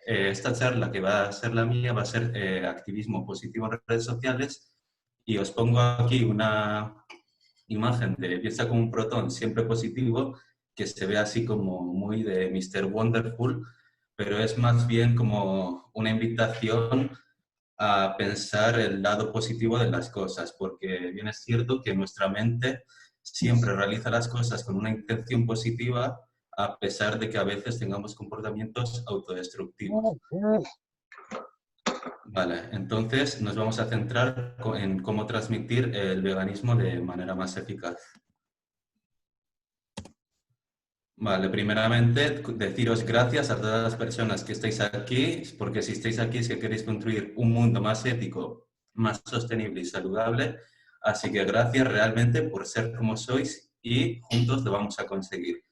esta charla que va a ser la mía va a ser activismo positivo en redes sociales y os pongo aquí una imagen de piensa como un protón, siempre positivo, que se ve así como muy de Mr. Wonderful, pero es más bien como una invitación a pensar el lado positivo de las cosas, porque bien es cierto que nuestra mente siempre realiza las cosas con una intención positiva, a pesar de que a veces tengamos comportamientos autodestructivos. Vale, entonces nos vamos a centrar en cómo transmitir el veganismo de manera más eficaz. Vale, primeramente deciros gracias a todas las personas que estáis aquí, porque si estáis aquí es que queréis construir un mundo más ético, más sostenible y saludable. Así que gracias realmente por ser como sois y juntos lo vamos a conseguir.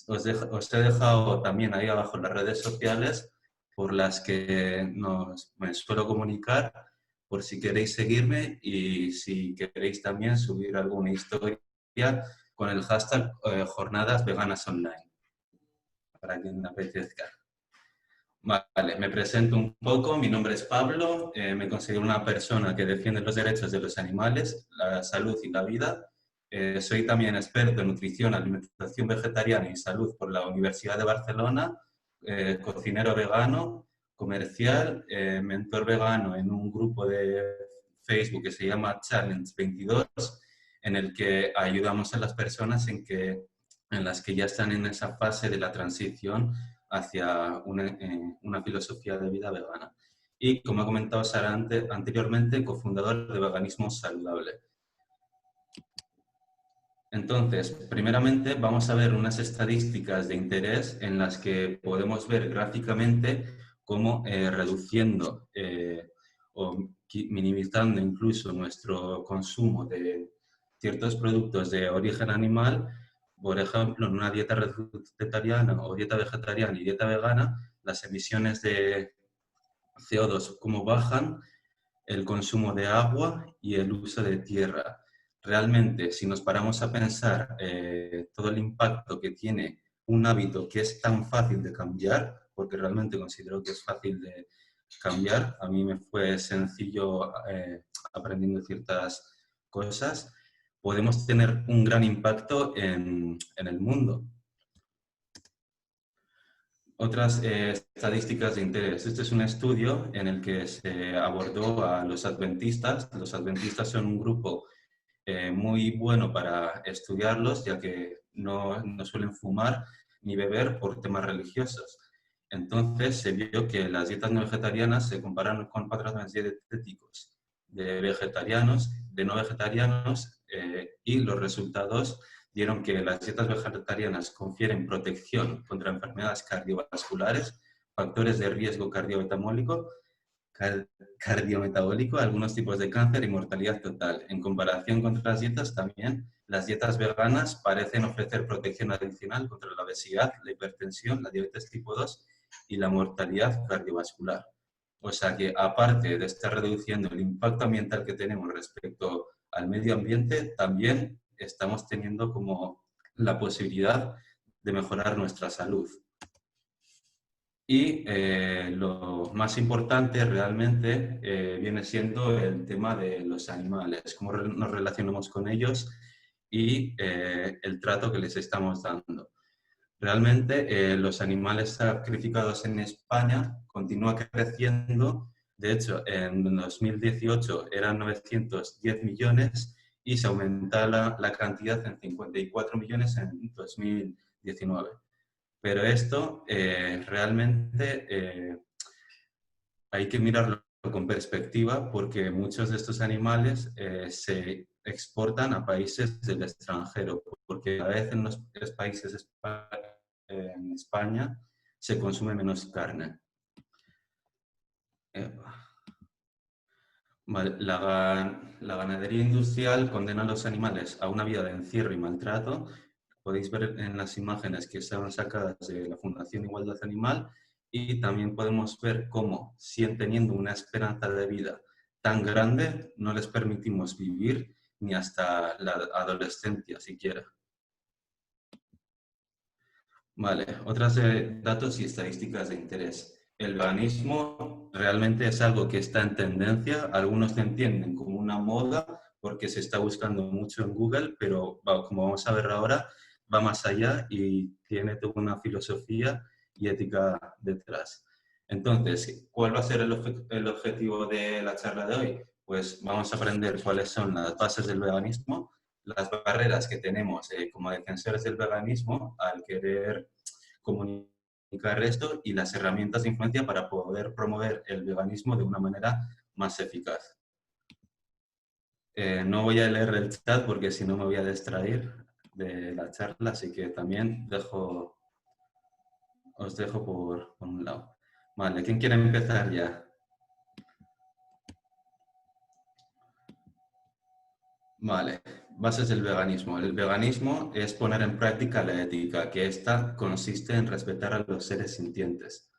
Os he dejado también ahí abajo las redes sociales por las que me suelo comunicar, por si queréis seguirme y si queréis también subir alguna historia con el hashtag Jornadas Veganas Online, para quien le apetezca. Vale, me presento un poco. Mi nombre es Pablo. Me considero una persona que defiende los derechos de los animales, la salud y la vida. Soy también experto en nutrición, alimentación vegetariana y salud por la Universidad de Barcelona, cocinero vegano, comercial, mentor vegano en un grupo de Facebook que se llama Challenge 22, en el que ayudamos a las personas en las que ya están en esa fase de la transición hacia una filosofía de vida vegana. Y, como he comentado Sara anteriormente, cofundador de Veganismo Saludable. Entonces, primeramente vamos a ver unas estadísticas de interés en las que podemos ver gráficamente cómo reduciendo o minimizando incluso nuestro consumo de ciertos productos de origen animal, por ejemplo, en una dieta vegetariana o dieta vegetariana y dieta vegana, las emisiones de CO2 cómo bajan, el consumo de agua y el uso de tierra. Realmente, si nos paramos a pensar todo el impacto que tiene un hábito que es tan fácil de cambiar, porque realmente considero que es fácil de cambiar, a mí me fue sencillo aprendiendo ciertas cosas, podemos tener un gran impacto en el mundo. Otras estadísticas de interés. Este es un estudio en el que se abordó a los adventistas. Los adventistas son un grupo muy bueno para estudiarlos, ya que no suelen fumar ni beber por temas religiosos. Entonces se vio que las dietas no vegetarianas se comparan con patrones dietéticos de vegetarianos, de no vegetarianos, y los resultados dieron que las dietas vegetarianas confieren protección contra enfermedades cardiovasculares, factores de riesgo cardiometabólico, algunos tipos de cáncer y mortalidad total. En comparación con otras dietas, también las dietas veganas parecen ofrecer protección adicional contra la obesidad, la hipertensión, la diabetes tipo 2 y la mortalidad cardiovascular. O sea que, aparte de estar reduciendo el impacto ambiental que tenemos respecto al medio ambiente, también estamos teniendo como la posibilidad de mejorar nuestra salud. Y lo más importante realmente viene siendo el tema de los animales, cómo nos relacionamos con ellos y el trato que les estamos dando. Realmente los animales sacrificados en España continúan creciendo. De hecho, en 2018 eran 910 millones y se aumenta la cantidad en 54 millones en 2019. Pero esto realmente hay que mirarlo con perspectiva porque muchos de estos animales se exportan a países del extranjero, porque a veces en los países en España se consume menos carne. Vale, la ganadería industrial condena a los animales a una vida de encierro y maltrato. Podéis ver en las imágenes que estaban sacadas de la Fundación Igualdad Animal y también podemos ver cómo, si teniendo una esperanza de vida tan grande, no les permitimos vivir ni hasta la adolescencia siquiera. Vale, otros datos y estadísticas de interés. el veganismo realmente es algo que está en tendencia. Algunos lo entienden como una moda porque se está buscando mucho en Google, pero como vamos a ver ahora, va más allá y tiene toda una filosofía y ética detrás. Entonces, ¿cuál va a ser el objetivo de la charla de hoy? Pues vamos a aprender cuáles son las bases del veganismo, las barreras que tenemos como defensores del veganismo al querer comunicar esto y las herramientas de influencia para poder promover el veganismo de una manera más eficaz. No voy a leer el chat porque si no me voy a distraer de la charla, así que también os dejo por un lado. Vale, ¿quién quiere empezar ya? Vale, bases del veganismo. El veganismo es poner en práctica la ética, que esta consiste en respetar a los seres sintientes.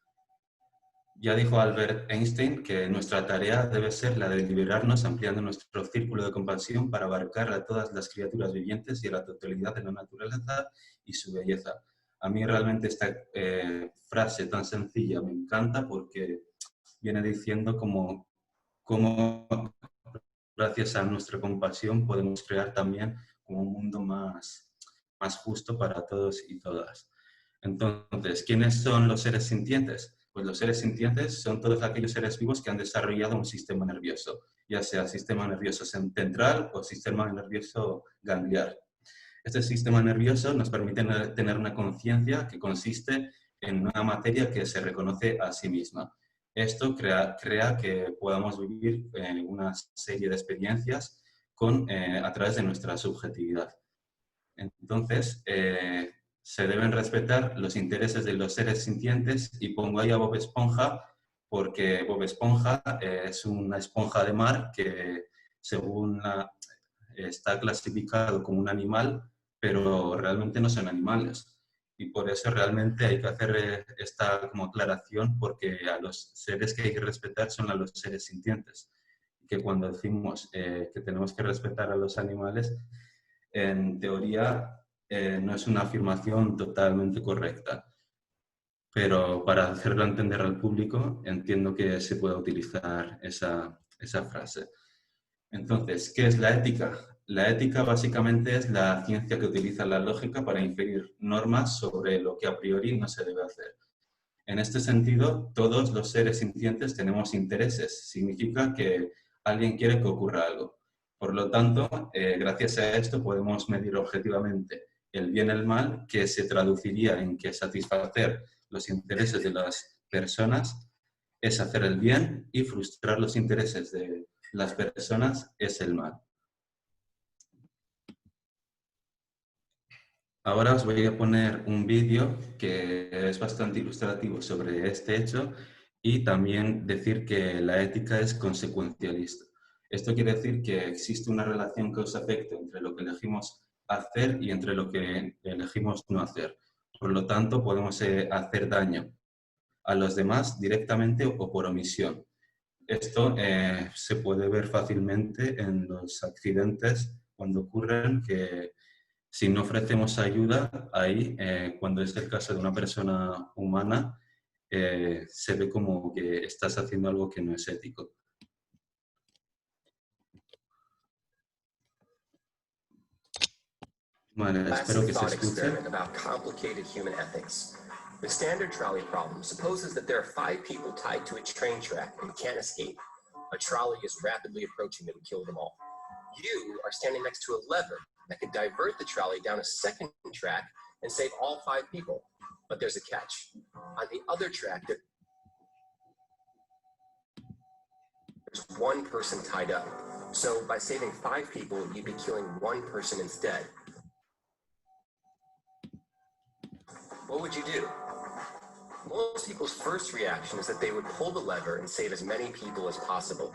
Ya dijo Albert Einstein que nuestra tarea debe ser la de liberarnos ampliando nuestro círculo de compasión para abarcar a todas las criaturas vivientes y a la totalidad de la naturaleza y su belleza. A mí realmente esta frase tan sencilla me encanta porque viene diciendo como gracias a nuestra compasión podemos crear también un mundo más justo para todos y todas. Entonces, ¿quiénes son los seres sintientes? Pues los seres sintientes son todos aquellos seres vivos que han desarrollado un sistema nervioso, ya sea sistema nervioso central o sistema nervioso gangliar. Este sistema nervioso nos permite tener una conciencia que consiste en una materia que se reconoce a sí misma. Esto crea que podamos vivir una serie de experiencias a través de nuestra subjetividad. Entonces, se deben respetar los intereses de los seres sintientes y pongo ahí a Bob Esponja porque Bob Esponja es una esponja de mar que según está clasificado como un animal, pero realmente no son animales. Y por eso realmente hay que hacer esta como aclaración porque a los seres que hay que respetar son a los seres sintientes. Que cuando decimos que tenemos que respetar a los animales, en teoría no es una afirmación totalmente correcta, pero para hacerlo entender al público entiendo que se puede utilizar esa frase. Entonces, ¿qué es la ética? La ética básicamente es la ciencia que utiliza la lógica para inferir normas sobre lo que a priori no se debe hacer. En este sentido, todos los seres sintientes tenemos intereses. Significa que alguien quiere que ocurra algo. Por lo tanto, gracias a esto podemos medir objetivamente el bien y el mal, que se traduciría en que satisfacer los intereses de las personas es hacer el bien y frustrar los intereses de las personas es el mal. Ahora os voy a poner un vídeo que es bastante ilustrativo sobre este hecho y también decir que la ética es consecuencialista. Esto quiere decir que existe una relación causa-efecto entre lo que elegimos hacer y entre lo que elegimos no hacer. Por lo tanto, podemos hacer daño a los demás directamente o por omisión. Esto se puede ver fácilmente en los accidentes cuando ocurren que si no ofrecemos ayuda, ahí, cuando es el caso de una persona humana, se ve como que estás haciendo algo que no es ético. Vale, espero que se escuche. About complicated human ethics. The standard trolley problem supposes that there are 5 people tied to a train track and can't escape. A trolley is rapidly approaching them to kill them all. You are standing next to a lever that could divert the trolley down a second track and save all 5 people. But there's a catch. On the other track, there's 1 person tied up. So by saving 5 people, you'd be killing 1 person instead. What would you do? Most people's first reaction is that they would pull the lever and save as many people as possible.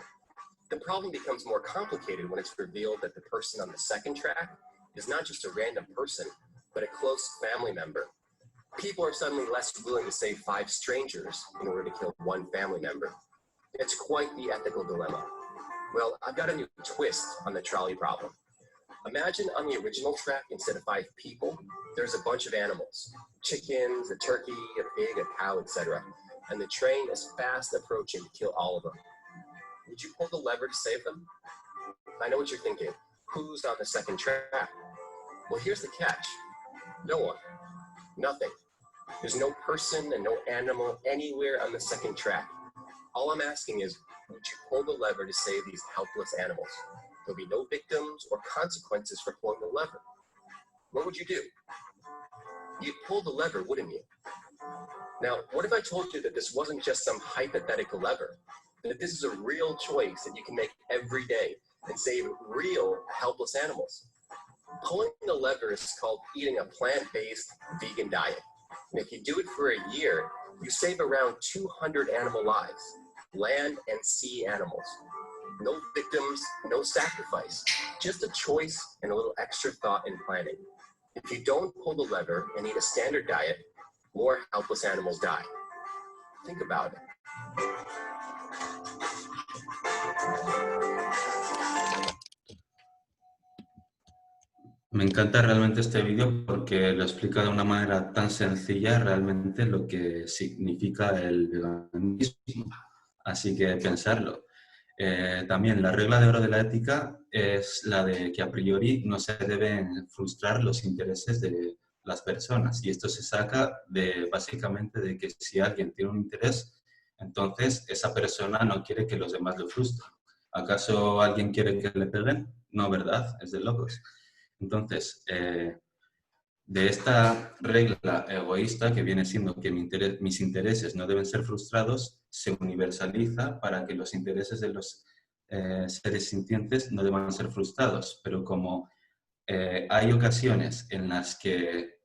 The problem becomes more complicated when it's revealed that the person on the second track is not just a random person, but a close family member. People are suddenly less willing to save 5 strangers in order to kill 1 family member. It's quite the ethical dilemma. Well, I've got a new twist on the trolley problem. Imagine on the original track, instead of 5 people, there's a bunch of animals. Chickens, a turkey, a pig, a cow, etc. and the train is fast approaching to kill all of them. Would you pull the lever to save them? I know what you're thinking. Who's on the second track? Well, here's the catch. No one. Nothing. There's no person and no animal anywhere on the second track. All I'm asking is, would you pull the lever to save these helpless animals? There'll be no victims or consequences for pulling the lever. What would you do? You'd pull the lever, wouldn't you? Now, what if I told you that this wasn't just some hypothetical lever, that this is a real choice that you can make every day and save real helpless animals? Pulling the lever is called eating a plant-based vegan diet. And if you do it for a year, you save around 200 animal lives, land and sea animals. No victims, no sacrifice, just a choice and a little extra thought and planning. If you don't pull the lever and eat a standard diet, more helpless animals die. Think about it. Me encanta realmente este vídeo porque lo explica de una manera tan sencilla realmente lo que significa el veganismo. Así que pensarlo. También la regla de oro de la ética es la de que a priori no se deben frustrar los intereses de las personas. Y esto se saca básicamente de que si alguien tiene un interés, entonces esa persona no quiere que los demás lo frustren. ¿Acaso alguien quiere que le peguen? No, ¿verdad? Es de locos. Entonces, de esta regla egoísta que viene siendo que mis intereses no deben ser frustrados, se universaliza para que los intereses de los seres sintientes no deban ser frustrados. Pero como hay ocasiones en las que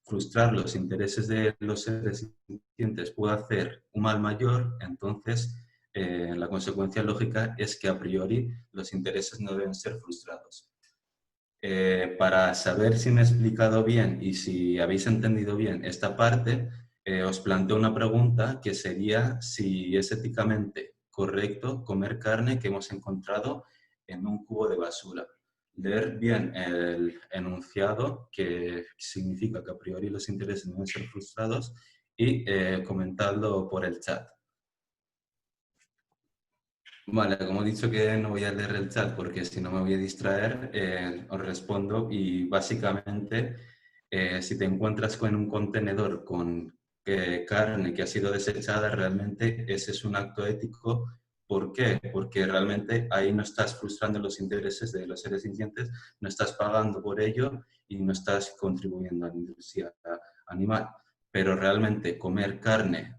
frustrar los intereses de los seres sintientes puede hacer un mal mayor, entonces la consecuencia lógica es que a priori los intereses no deben ser frustrados. Para saber si me he explicado bien y si habéis entendido bien esta parte, os planteo una pregunta que sería si es éticamente correcto comer carne que hemos encontrado en un cubo de basura. Leer bien el enunciado, que significa que a priori los intereses no deben ser frustrados, y comentadlo por el chat. Vale, como he dicho que no voy a leer el chat porque si no me voy a distraer, os respondo y básicamente si te encuentras con un contenedor con carne que ha sido desechada, realmente ese es un acto ético. ¿Por qué? Porque realmente ahí no estás frustrando los intereses de los seres sintientes, no estás pagando por ello y no estás contribuyendo a la industria animal. Pero realmente comer carne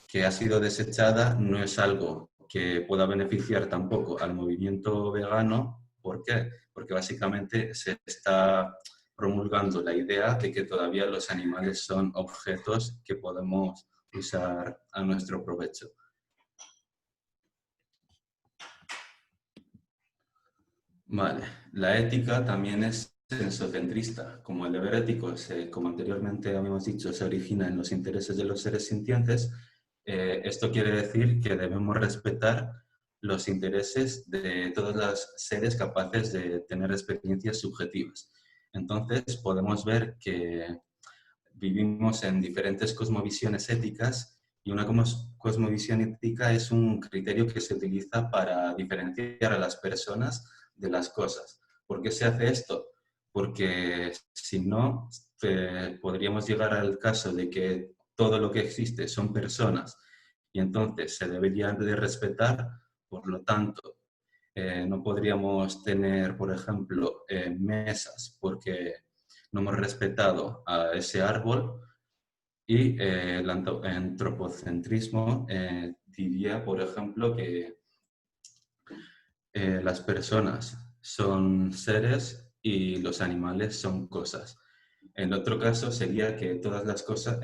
que ha sido desechada no es algo que pueda beneficiar tampoco al movimiento vegano. ¿Por qué? Porque básicamente se está promulgando la idea de que todavía los animales son objetos que podemos usar a nuestro provecho. Vale, la ética también es sensocentrista. Como el deber ético, como anteriormente habíamos dicho, se origina en los intereses de los seres sintientes, esto quiere decir que debemos respetar los intereses de todos los seres capaces de tener experiencias subjetivas. Entonces, podemos ver que vivimos en diferentes cosmovisiones éticas y una cosmovisión ética es un criterio que se utiliza para diferenciar a las personas de las cosas. ¿Por qué se hace esto? Porque si no, podríamos llegar al caso de que todo lo que existe son personas y entonces se deberían de respetar, por lo tanto, no podríamos tener, por ejemplo, mesas porque no hemos respetado a ese árbol y el antropocentrismo diría, por ejemplo, que las personas son seres y los animales son cosas. En otro caso sería que todas las cosas,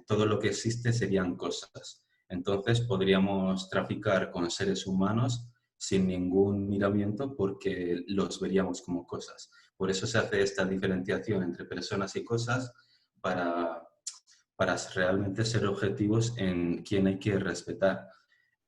todo lo que existe serían cosas. Entonces podríamos traficar con seres humanos sin ningún miramiento porque los veríamos como cosas. Por eso se hace esta diferenciación entre personas y cosas para realmente ser objetivos en quién hay que respetar.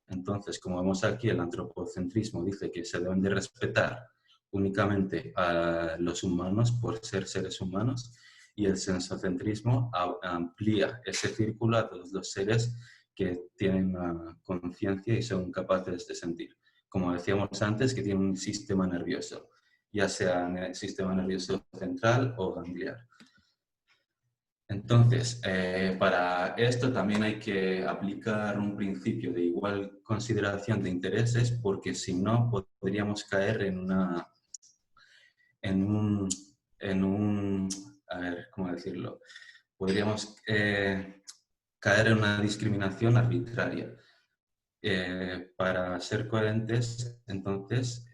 Entonces, como vemos aquí, el antropocentrismo dice que se deben de respetar únicamente a los humanos por ser seres humanos y el sensocentrismo amplía ese círculo a todos los seres que tienen una conciencia y son capaces de sentir. Como decíamos antes, que tienen un sistema nervioso, ya sea en el sistema nervioso central o gangliar. Entonces, para esto también hay que aplicar un principio de igual consideración de intereses, porque si no podríamos caer a ver, ¿cómo decirlo? Podríamos caer en una discriminación arbitraria. Para ser coherentes, entonces,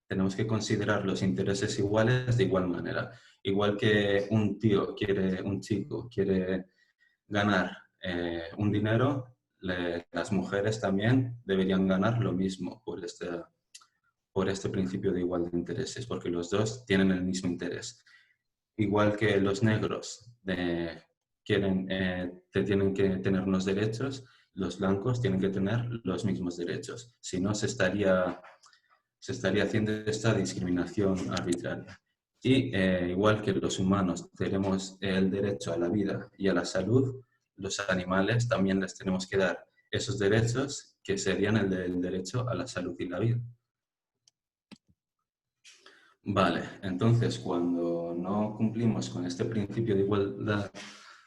tenemos que considerar los intereses iguales de igual manera. Igual que un chico quiere ganar un dinero, las mujeres también deberían ganar lo mismo por este principio de igualdad de intereses, porque los dos tienen el mismo interés. Igual que los negros tienen que tener unos derechos, los blancos tienen que tener los mismos derechos. Si no, se estaría haciendo esta discriminación arbitraria. Y igual que los humanos tenemos el derecho a la vida y a la salud, los animales también les tenemos que dar esos derechos que serían el del derecho a la salud y la vida. Vale, entonces cuando no cumplimos con este principio de igualdad,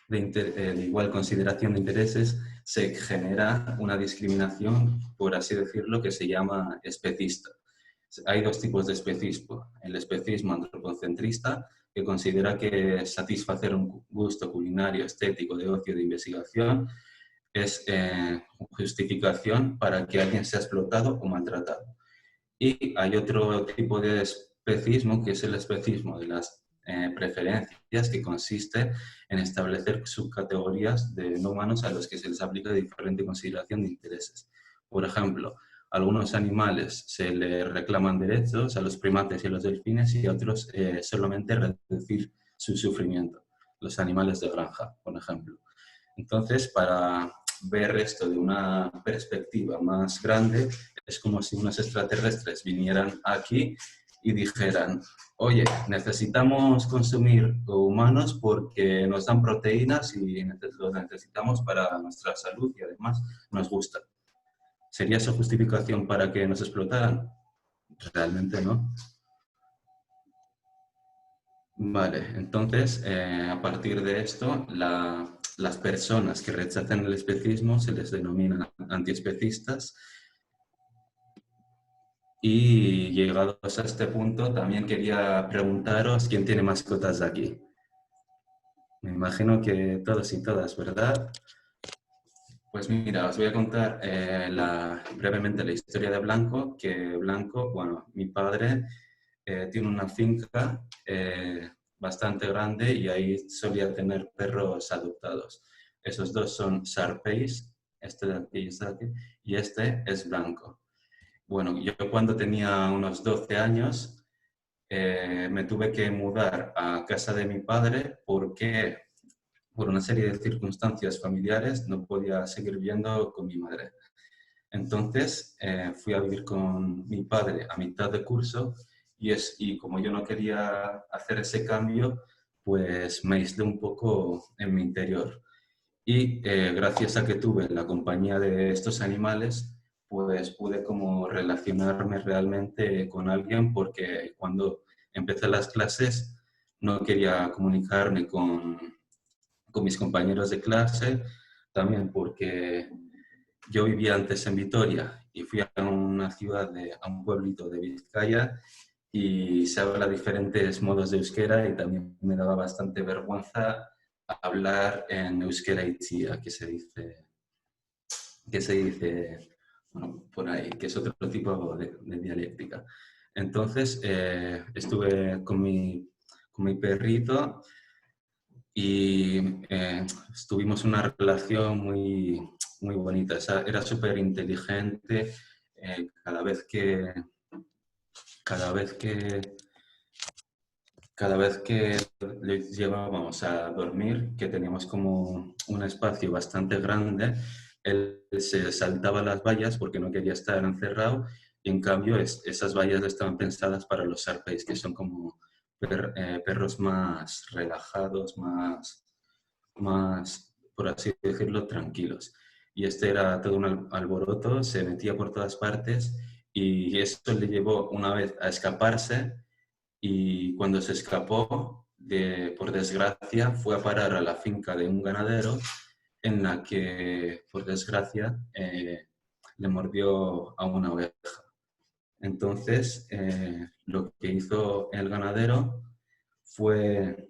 de igual consideración de intereses, se genera una discriminación, por así decirlo, que se llama especista. Hay dos tipos de especismo. El especismo antropocentrista, que considera que satisfacer un gusto culinario, estético, de ocio, de investigación, es justificación para que alguien sea explotado o maltratado. Y hay otro tipo de especismo, que es el especismo de las preferencias, que consiste en establecer subcategorías de no humanos a los que se les aplica diferente consideración de intereses. Por ejemplo, a algunos animales se les reclaman derechos, a los primates y a los delfines, y a otros solamente reducir su sufrimiento. Los animales de granja, por ejemplo. Entonces, para ver esto de una perspectiva más grande, es como si unos extraterrestres vinieran aquí y dijeran: oye, necesitamos consumir humanos porque nos dan proteínas y los necesitamos para nuestra salud y además nos gusta. ¿Sería esa justificación para que nos explotaran? Realmente no. Vale, entonces, a partir de esto, las personas que rechazan el especismo se les denomina antiespecistas. Y llegados a este punto, también quería preguntaros quién tiene mascotas de aquí. Me imagino que todos y todas, ¿verdad? Pues mira, os voy a contar brevemente la historia de Blanco, que Blanco, bueno, mi padre tiene una finca bastante grande y ahí solía tener perros adoptados. Esos dos son Sarpeis, este de aquí y este de aquí, y este es Blanco. Bueno, yo cuando tenía unos 12 años me tuve que mudar a casa de mi padre porque por una serie de circunstancias familiares no podía seguir viviendo con mi madre. Entonces fui a vivir con mi padre a mitad de curso y como yo no quería hacer ese cambio, pues me aislé un poco en mi interior. Y gracias a que tuve la compañía de estos animales, pues pude como relacionarme realmente con alguien, porque cuando empecé las clases no quería comunicarme con mis compañeros de clase, también porque yo vivía antes en Vitoria y fui a una ciudad, a un pueblito de Vizcaya, y se habla diferentes modos de euskera y también me daba bastante vergüenza hablar en euskera itzia, que se dice bueno, por ahí, que es otro tipo de dialéctica. Entonces estuve con mi perrito y tuvimos una relación muy, muy bonita. Era súper inteligente. Cada vez que le llevábamos a dormir, que teníamos como un espacio bastante grande, él se saltaba las vallas porque no quería estar encerrado, y en cambio esas vallas estaban pensadas para los Sarpeis, que son como perros más relajados, más, por así decirlo, tranquilos. Y este era todo un alboroto, se metía por todas partes y eso le llevó una vez a escaparse y cuando se escapó, por desgracia, fue a parar a la finca de un ganadero en la que, por desgracia, le mordió a una oveja. Entonces, lo que hizo el ganadero fue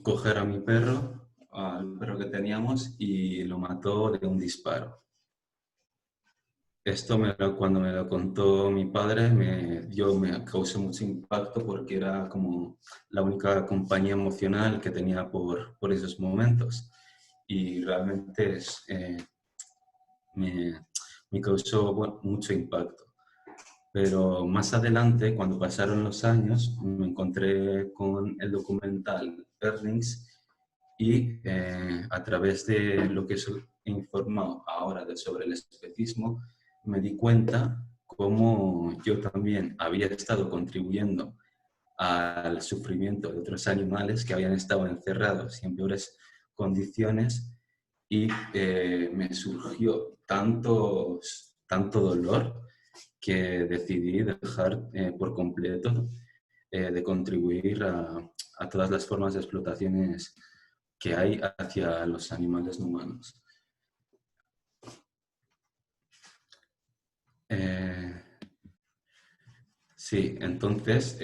coger a mi perro, al perro que teníamos, y lo mató de un disparo. Esto cuando me lo contó mi padre me causó mucho impacto porque era como la única compañía emocional que tenía por esos momentos. Y realmente me, me causó mucho impacto. Pero más adelante, cuando pasaron los años, me encontré con el documental Earthlings y a través de lo que he informado ahora sobre el especismo, me di cuenta cómo yo también había estado contribuyendo al sufrimiento de otros animales que habían estado encerrados y en peores condiciones y me surgió tanto dolor que decidí dejar por completo de contribuir a todas las formas de explotaciones que hay hacia los animales no humanos. Sí, entonces,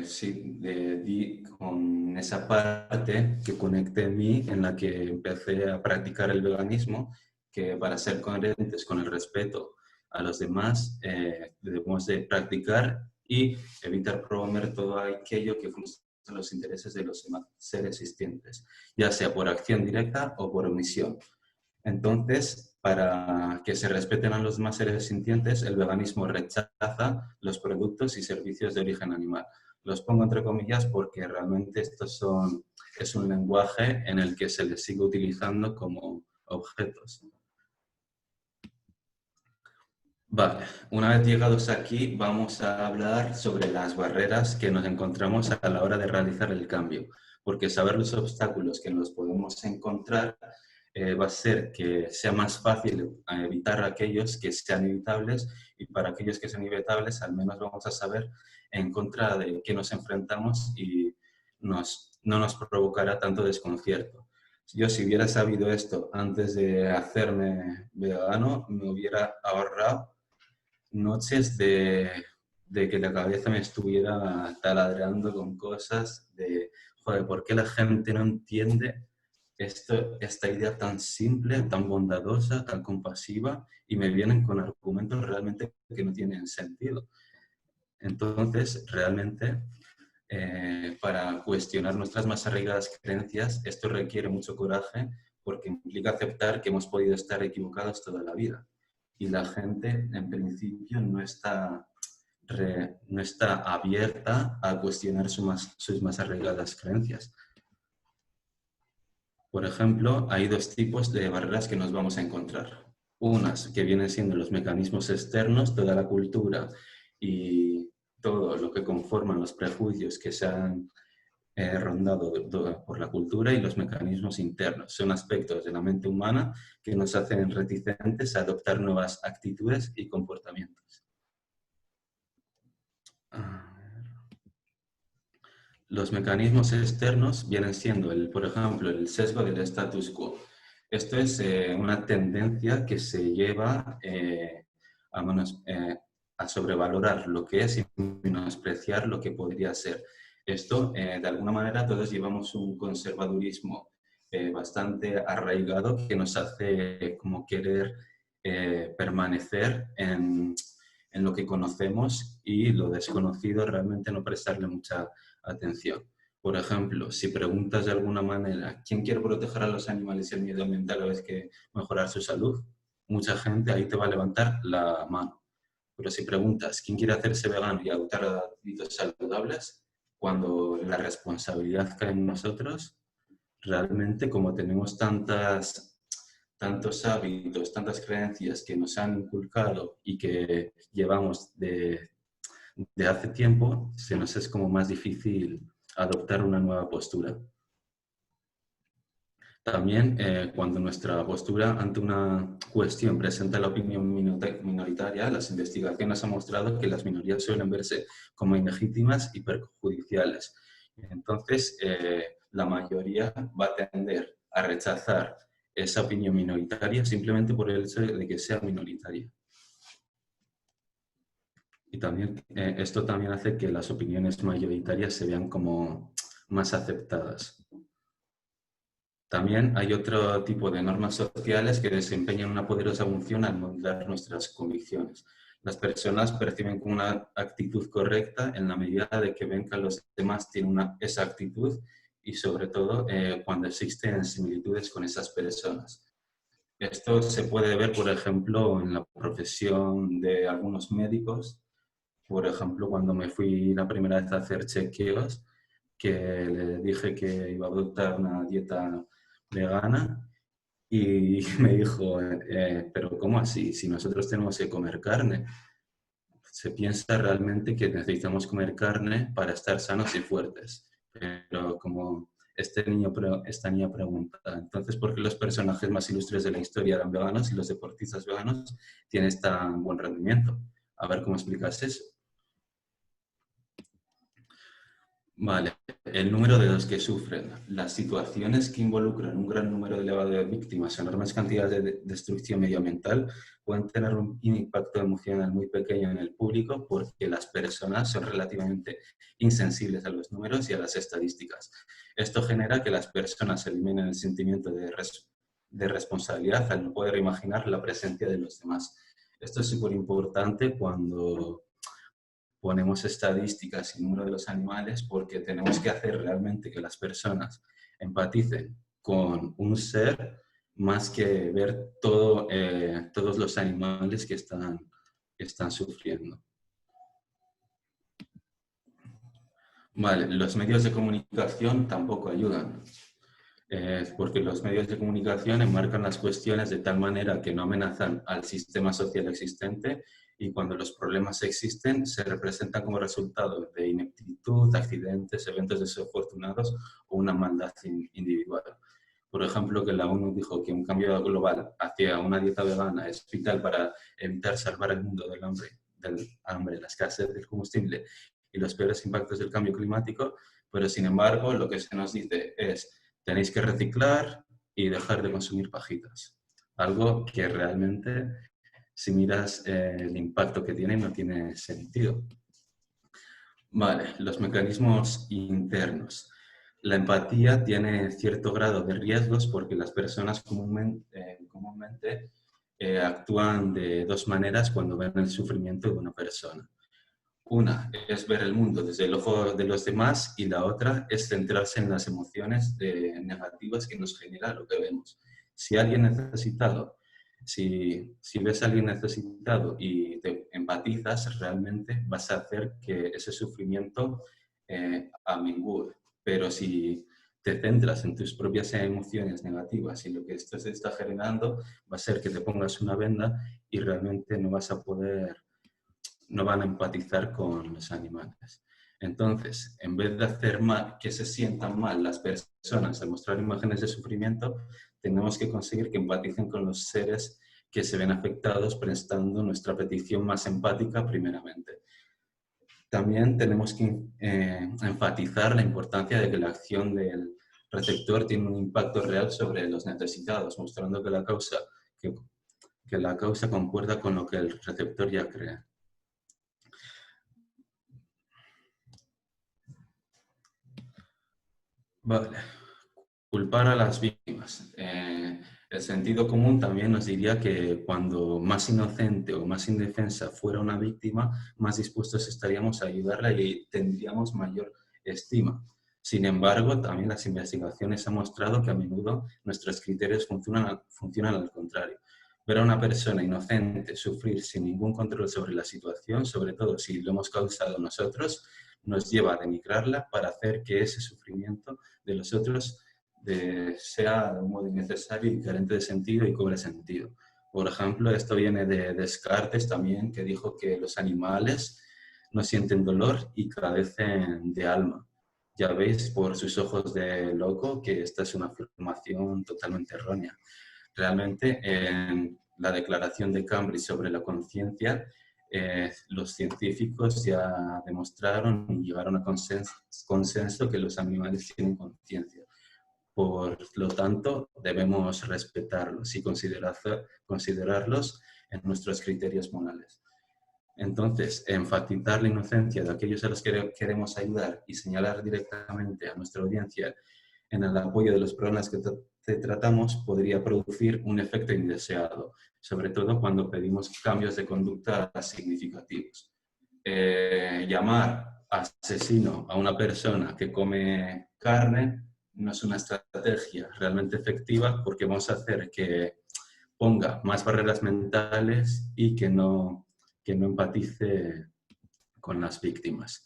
sí, di con esa parte que conecté en mí, en la que empecé a practicar el veganismo, que para ser coherentes con el respeto a los demás, debemos de practicar y evitar promover todo aquello que frustra los intereses de los demás seres existentes, ya sea por acción directa o por omisión. Entonces, para que se respeten a los demás seres sintientes, el veganismo rechaza los productos y servicios de origen animal. Los pongo entre comillas porque realmente es un lenguaje en el que se les sigue utilizando como objetos. Vale, una vez llegados aquí, vamos a hablar sobre las barreras que nos encontramos a la hora de realizar el cambio, porque saber los obstáculos que nos podemos encontrar va a ser que sea más fácil evitar aquellos que sean evitables y para aquellos que sean evitables al menos vamos a saber en contra de qué nos enfrentamos y no nos provocará tanto desconcierto. Yo si hubiera sabido esto antes de hacerme vegano, me hubiera ahorrado noches de que la cabeza me estuviera taladrando con cosas de, joder, ¿por qué la gente no entiende esta idea tan simple, tan bondadosa, tan compasiva? Y me vienen con argumentos realmente que no tienen sentido. Entonces, realmente, para cuestionar nuestras más arraigadas creencias, esto requiere mucho coraje porque implica aceptar que hemos podido estar equivocados toda la vida. Y la gente, en principio, no está abierta a cuestionar sus más arraigadas creencias. Por ejemplo, hay dos tipos de barreras que nos vamos a encontrar. Unas que vienen siendo los mecanismos externos, toda la cultura y todo lo que conforman los prejuicios que se han rondado por la cultura, y los mecanismos internos. Son aspectos de la mente humana que nos hacen reticentes a adoptar nuevas actitudes y comportamientos. Los mecanismos externos vienen siendo, por ejemplo, el sesgo del status quo. Esto es una tendencia que se lleva a sobrevalorar lo que es y menospreciar lo que podría ser. Esto, de alguna manera, todos llevamos un conservadurismo bastante arraigado que nos hace como querer permanecer en lo que conocemos y lo desconocido realmente no prestarle mucha atención. Por ejemplo, si preguntas de alguna manera ¿quién quiere proteger a los animales y el medio ambiente a la vez que mejorar su salud? Mucha gente ahí te va a levantar la mano. Pero si preguntas ¿quién quiere hacerse vegano y adoptar hábitos saludables? Cuando la responsabilidad cae en nosotros, realmente como tenemos tantos hábitos, tantas creencias que nos han inculcado y que llevamos de de hace tiempo, se nos es como más difícil adoptar una nueva postura. También cuando nuestra postura ante una cuestión presenta la opinión minoritaria, las investigaciones han mostrado que las minorías suelen verse como ilegítimas y perjudiciales. Entonces, la mayoría va a tender a rechazar esa opinión minoritaria simplemente por el hecho de que sea minoritaria. Y también, esto también hace que las opiniones mayoritarias se vean como más aceptadas. También hay otro tipo de normas sociales que desempeñan una poderosa función al moldear nuestras convicciones. Las personas perciben como una actitud correcta en la medida de que ven que los demás tienen esa actitud y sobre todo cuando existen similitudes con esas personas. Esto se puede ver, por ejemplo, en la profesión de algunos médicos. Por ejemplo, cuando me fui la primera vez a hacer chequeos, que le dije que iba a adoptar una dieta vegana y me dijo, pero ¿cómo así? Si nosotros tenemos que comer carne. Se piensa realmente que necesitamos comer carne para estar sanos y fuertes. Pero como esta niña pregunta, entonces, ¿por qué los personajes más ilustres de la historia eran veganos y los deportistas veganos tienen tan buen rendimiento? A ver cómo explicas eso. Vale, el número de los que sufren. Las situaciones que involucran un gran número elevado de víctimas o enormes cantidades de destrucción medioambiental pueden tener un impacto emocional muy pequeño en el público porque las personas son relativamente insensibles a los números y a las estadísticas. Esto genera que las personas eliminen el sentimiento de responsabilidad al no poder imaginar la presencia de los demás. Esto es súper importante cuando ponemos estadísticas y número de los animales porque tenemos que hacer realmente que las personas empaticen con un ser más que ver todos los animales que están sufriendo. Vale, los medios de comunicación tampoco ayudan, porque los medios de comunicación enmarcan las cuestiones de tal manera que no amenazan al sistema social existente y cuando los problemas existen se representan como resultado de ineptitud, accidentes, eventos desafortunados o una maldad individual. Por ejemplo, que la ONU dijo que un cambio global hacia una dieta vegana es vital para evitar salvar el mundo del hambre, la escasez del combustible y los peores impactos del cambio climático, pero sin embargo lo que se nos dice es tenéis que reciclar y dejar de consumir pajitas. Algo que realmente, si miras el impacto que tiene, no tiene sentido. Vale, los mecanismos internos. La empatía tiene cierto grado de riesgos porque las personas comúnmente actúan de dos maneras cuando ven el sufrimiento de una persona. Una es ver el mundo desde el ojo de los demás y la otra es centrarse en las emociones negativas que nos genera lo que vemos. Si alguien necesitado, si ves a alguien necesitado y te empatizas, realmente vas a hacer que ese sufrimiento amengüe. Pero si te centras en tus propias emociones negativas y lo que esto se está generando, va a ser que te pongas una venda y realmente no van a empatizar con los animales. Entonces, en vez de hacer mal, que se sientan mal las personas al mostrar imágenes de sufrimiento, tenemos que conseguir que empaticen con los seres que se ven afectados, prestando nuestra petición más empática primeramente. También tenemos que enfatizar la importancia de que la acción del receptor tiene un impacto real sobre los necesitados, mostrando que la causa concuerda con lo que el receptor ya cree. Vale. Culpar a las víctimas. El sentido común también nos diría que cuando más inocente o más indefensa fuera una víctima, más dispuestos estaríamos a ayudarla y tendríamos mayor estima. Sin embargo, también las investigaciones han mostrado que a menudo nuestros criterios funcionan al contrario. Ver a una persona inocente sufrir sin ningún control sobre la situación, sobre todo si lo hemos causado nosotros, nos lleva a denigrarla para hacer que ese sufrimiento de los otros sea de un modo innecesario y carente de sentido y cobre sentido. Por ejemplo, esto viene de Descartes también, que dijo que los animales no sienten dolor y carecen de alma. Ya veis por sus ojos de loco que esta es una afirmación totalmente errónea. Realmente, en la Declaración de Cambridge sobre la conciencia, los científicos ya demostraron y llegaron a consenso que los animales tienen conciencia. Por lo tanto, debemos respetarlos y considerarlos en nuestros criterios morales. Entonces, enfatizar la inocencia de aquellos a los que queremos ayudar y señalar directamente a nuestra audiencia en el apoyo de los problemas que tratamos podría producir un efecto indeseado, sobre todo cuando pedimos cambios de conducta significativos. Llamar asesino a una persona que come carne no es una estrategia realmente efectiva, porque vamos a hacer que ponga más barreras mentales y que no empatice con las víctimas.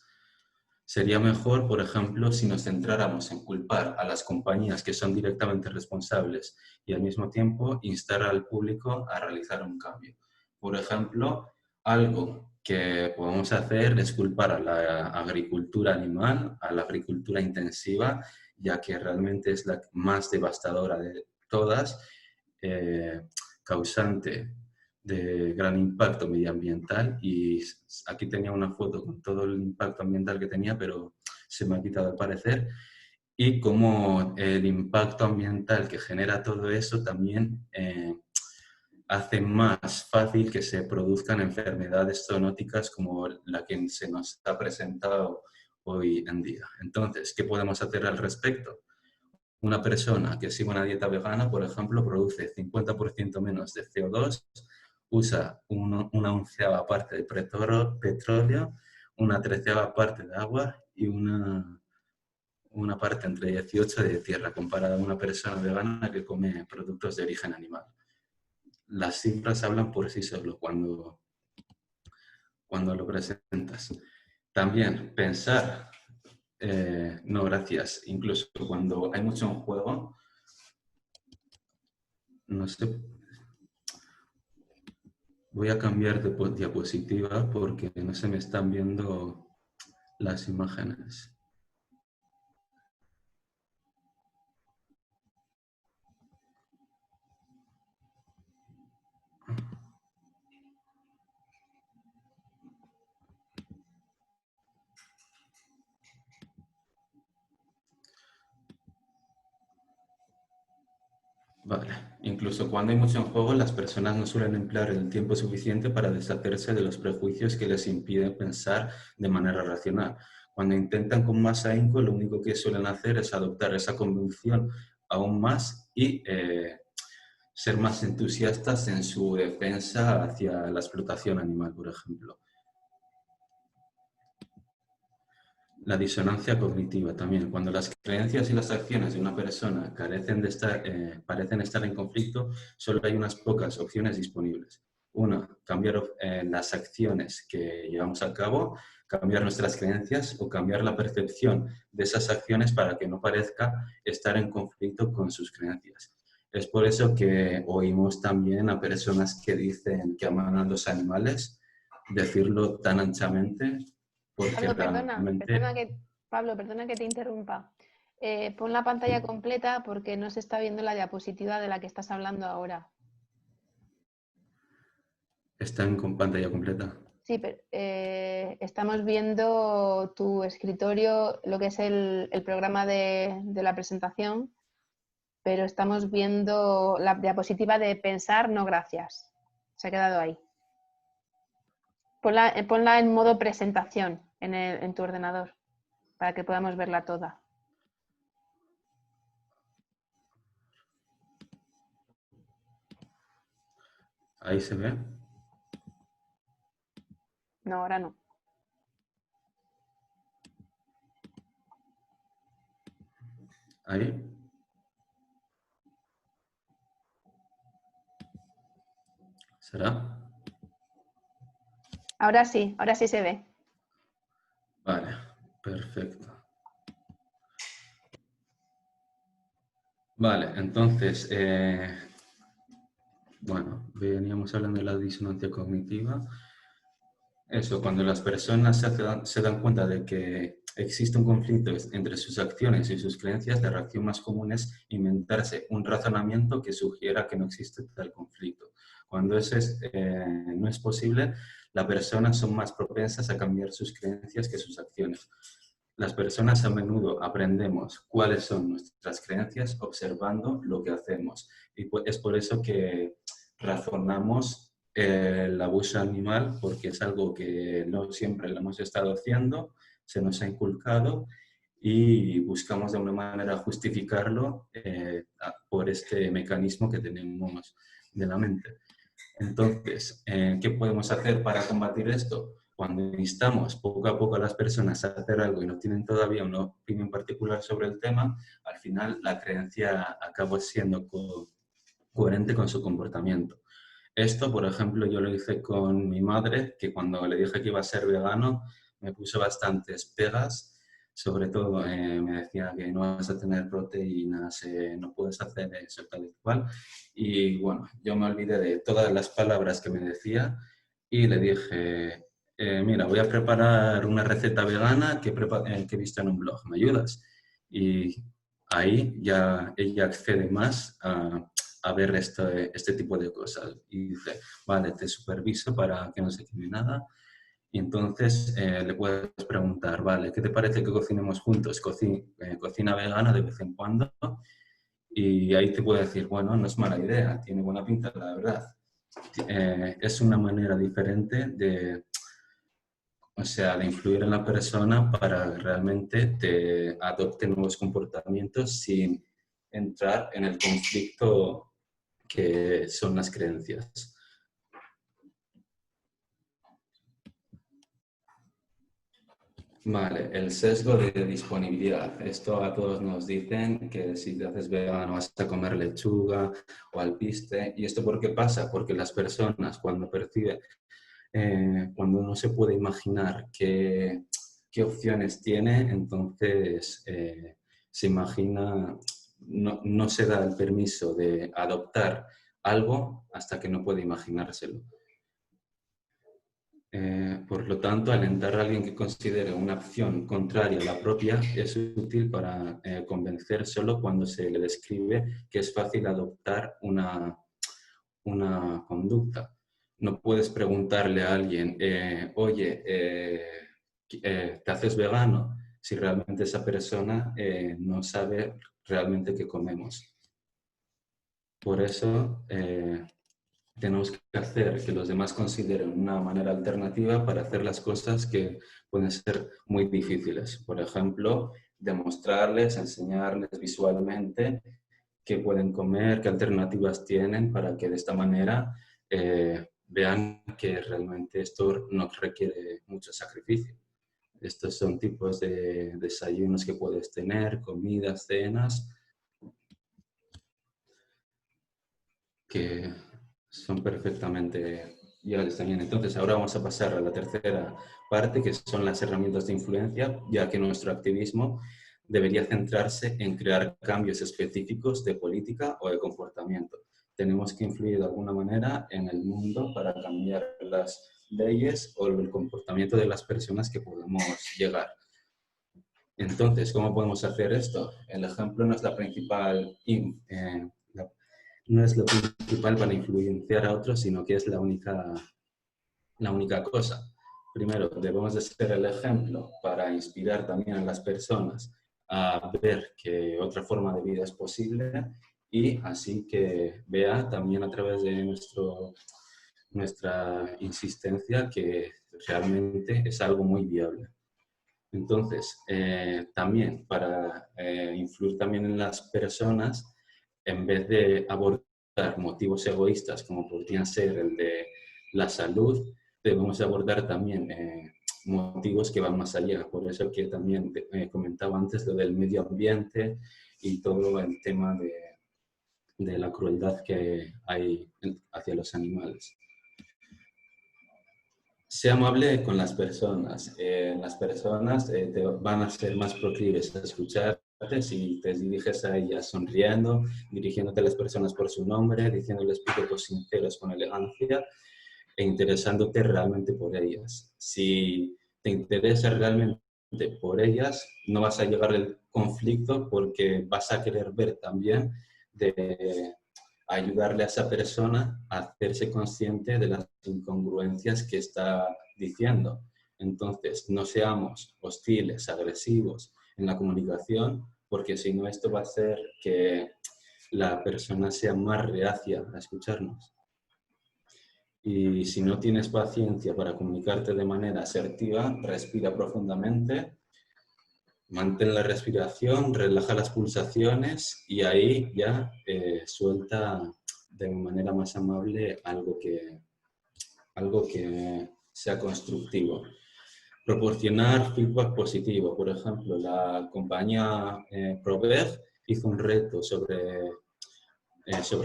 Sería mejor, por ejemplo, si nos centráramos en culpar a las compañías que son directamente responsables y al mismo tiempo instar al público a realizar un cambio. Por ejemplo, algo que podemos hacer es culpar a la agricultura animal, a la agricultura intensiva, ya que realmente es la más devastadora de todas, causante de gran impacto medioambiental, y aquí tenía una foto con todo el impacto ambiental que tenía, pero se me ha quitado al parecer, y cómo el impacto ambiental que genera todo eso también hace más fácil que se produzcan enfermedades zoonóticas como la que se nos ha presentado hoy en día. Entonces, ¿qué podemos hacer al respecto? Una persona que sigue una dieta vegana, por ejemplo, produce 50% menos de CO2, usa una onceava parte de petróleo, una treceava parte de agua y una parte entre 18 de tierra, comparada a una persona vegana que come productos de origen animal. Las cifras hablan por sí solos cuando lo presentas. También pensar, no gracias, incluso cuando hay mucho en juego, no sé, voy a cambiar de diapositiva porque no se me están viendo las imágenes. Vale. Incluso cuando hay mucho en juego, las personas no suelen emplear el tiempo suficiente para deshacerse de los prejuicios que les impiden pensar de manera racional. Cuando intentan con más ahínco, lo único que suelen hacer es adoptar esa convicción aún más y ser más entusiastas en su defensa hacia la explotación animal, por ejemplo. La disonancia cognitiva también. Cuando las creencias y las acciones de una persona parecen estar en conflicto, solo hay unas pocas opciones disponibles. Una, cambiar las acciones que llevamos a cabo, cambiar nuestras creencias o cambiar la percepción de esas acciones para que no parezca estar en conflicto con sus creencias. Es por eso que oímos también a personas que dicen que aman a los animales decirlo tan anchamente, porque realmente... Pablo, perdona que te interrumpa. Pon la pantalla completa porque no se está viendo la diapositiva de la que estás hablando ahora. ¿Está en pantalla completa? Sí, pero estamos viendo tu escritorio, lo que es el programa de la presentación, pero estamos viendo la diapositiva de pensar, no gracias. Se ha quedado ahí. Ponla en modo presentación en tu ordenador para que podamos verla toda. Ahí se ve. No, ahora no. Ahí. ¿Será? Ahora sí se ve. Vale, perfecto. Vale, entonces, bueno, veníamos hablando de la disonancia cognitiva. Eso, cuando las personas se dan cuenta de que existe un conflicto entre sus acciones y sus creencias, la reacción más común es inventarse un razonamiento que sugiera que no existe tal conflicto. Cuando no es posible, las personas son más propensas a cambiar sus creencias que sus acciones. Las personas a menudo aprendemos cuáles son nuestras creencias observando lo que hacemos. Y es por eso que razonamos el abuso animal, porque es algo que no siempre lo hemos estado haciendo, se nos ha inculcado y buscamos de una manera justificarlo por este mecanismo que tenemos de la mente. Entonces, ¿qué podemos hacer para combatir esto? Cuando instamos poco a poco a las personas a hacer algo y no tienen todavía una opinión particular sobre el tema, al final la creencia acaba siendo coherente con su comportamiento. Esto, por ejemplo, yo lo hice con mi madre, que cuando le dije que iba a ser vegano, me puso bastantes pegas. Sobre todo me decía que no vas a tener proteínas, no puedes hacer eso, tal y cual. Y bueno, yo me olvidé de todas las palabras que me decía y le dije, mira, voy a preparar una receta vegana que he visto en un blog, ¿me ayudas? Y ahí ya ella accede más a ver este tipo de cosas. Y dice, vale, te superviso para que no se queme nada. Y entonces le puedes preguntar, vale, ¿qué te parece que cocinemos juntos? Cocina vegana de vez en cuando. Y ahí te puede decir, bueno, no es mala idea, tiene buena pinta, la verdad. Es una manera diferente de influir en la persona para que realmente te adopte nuevos comportamientos sin entrar en el conflicto que son las creencias. Vale, el sesgo de disponibilidad. Esto a todos nos dicen que si te haces vegano vas a comer lechuga o alpiste. ¿Y esto por qué pasa? Porque las personas cuando perciben, cuando uno se puede imaginar qué opciones tiene, entonces se imagina, no se da el permiso de adoptar algo hasta que no puede imaginárselo. Por lo tanto, alentar a alguien que considere una opción contraria a la propia es útil para convencer solo cuando se le describe que es fácil adoptar una conducta. No puedes preguntarle a alguien, oye, ¿te haces vegano? Si realmente esa persona no sabe realmente qué comemos. Por eso tenemos que hacer que los demás consideren una manera alternativa para hacer las cosas que pueden ser muy difíciles. Por ejemplo, demostrarles, enseñarles visualmente qué pueden comer, qué alternativas tienen, para que de esta manera vean que realmente esto no requiere mucho sacrificio. Estos son tipos de desayunos que puedes tener, comidas, cenas, que son perfectamente viables también. Entonces, ahora vamos a pasar a la tercera parte, que son las herramientas de influencia, ya que nuestro activismo debería centrarse en crear cambios específicos de política o de comportamiento. Tenemos que influir de alguna manera en el mundo para cambiar las leyes o el comportamiento de las personas que podamos llegar. Entonces, ¿cómo podemos hacer esto? El ejemplo no es no es lo principal para influenciar a otros, sino que es la única cosa. Primero, debemos de ser el ejemplo para inspirar también a las personas a ver que otra forma de vida es posible y así que vea también a través de nuestra insistencia que realmente es algo muy viable. Entonces, también para influir también en las personas, en vez de abordar motivos egoístas como podrían ser el de la salud, debemos abordar también motivos que van más allá. Por eso que también comentaba antes lo del medio ambiente y todo el tema de la crueldad que hay hacia los animales. Sea amable con las personas. Las personas te van a ser más proclives a escucharte si te diriges a ellas sonriendo, dirigiéndote a las personas por su nombre, diciéndoles piropos sinceros con elegancia. e interesándote realmente por ellas. Si te interesa realmente por ellas, no vas a llegar al conflicto porque vas a querer ver también de ayudarle a esa persona a hacerse consciente de las incongruencias que está diciendo. Entonces, no seamos hostiles, agresivos en la comunicación, porque si no esto va a hacer que la persona sea más reacia a escucharnos. Y si no tienes paciencia para comunicarte de manera asertiva, respira profundamente, mantén la respiración, relaja las pulsaciones y ahí ya suelta de manera más amable algo que sea constructivo. Proporcionar feedback positivo. Por ejemplo, la compañía Prover hizo un reto sobre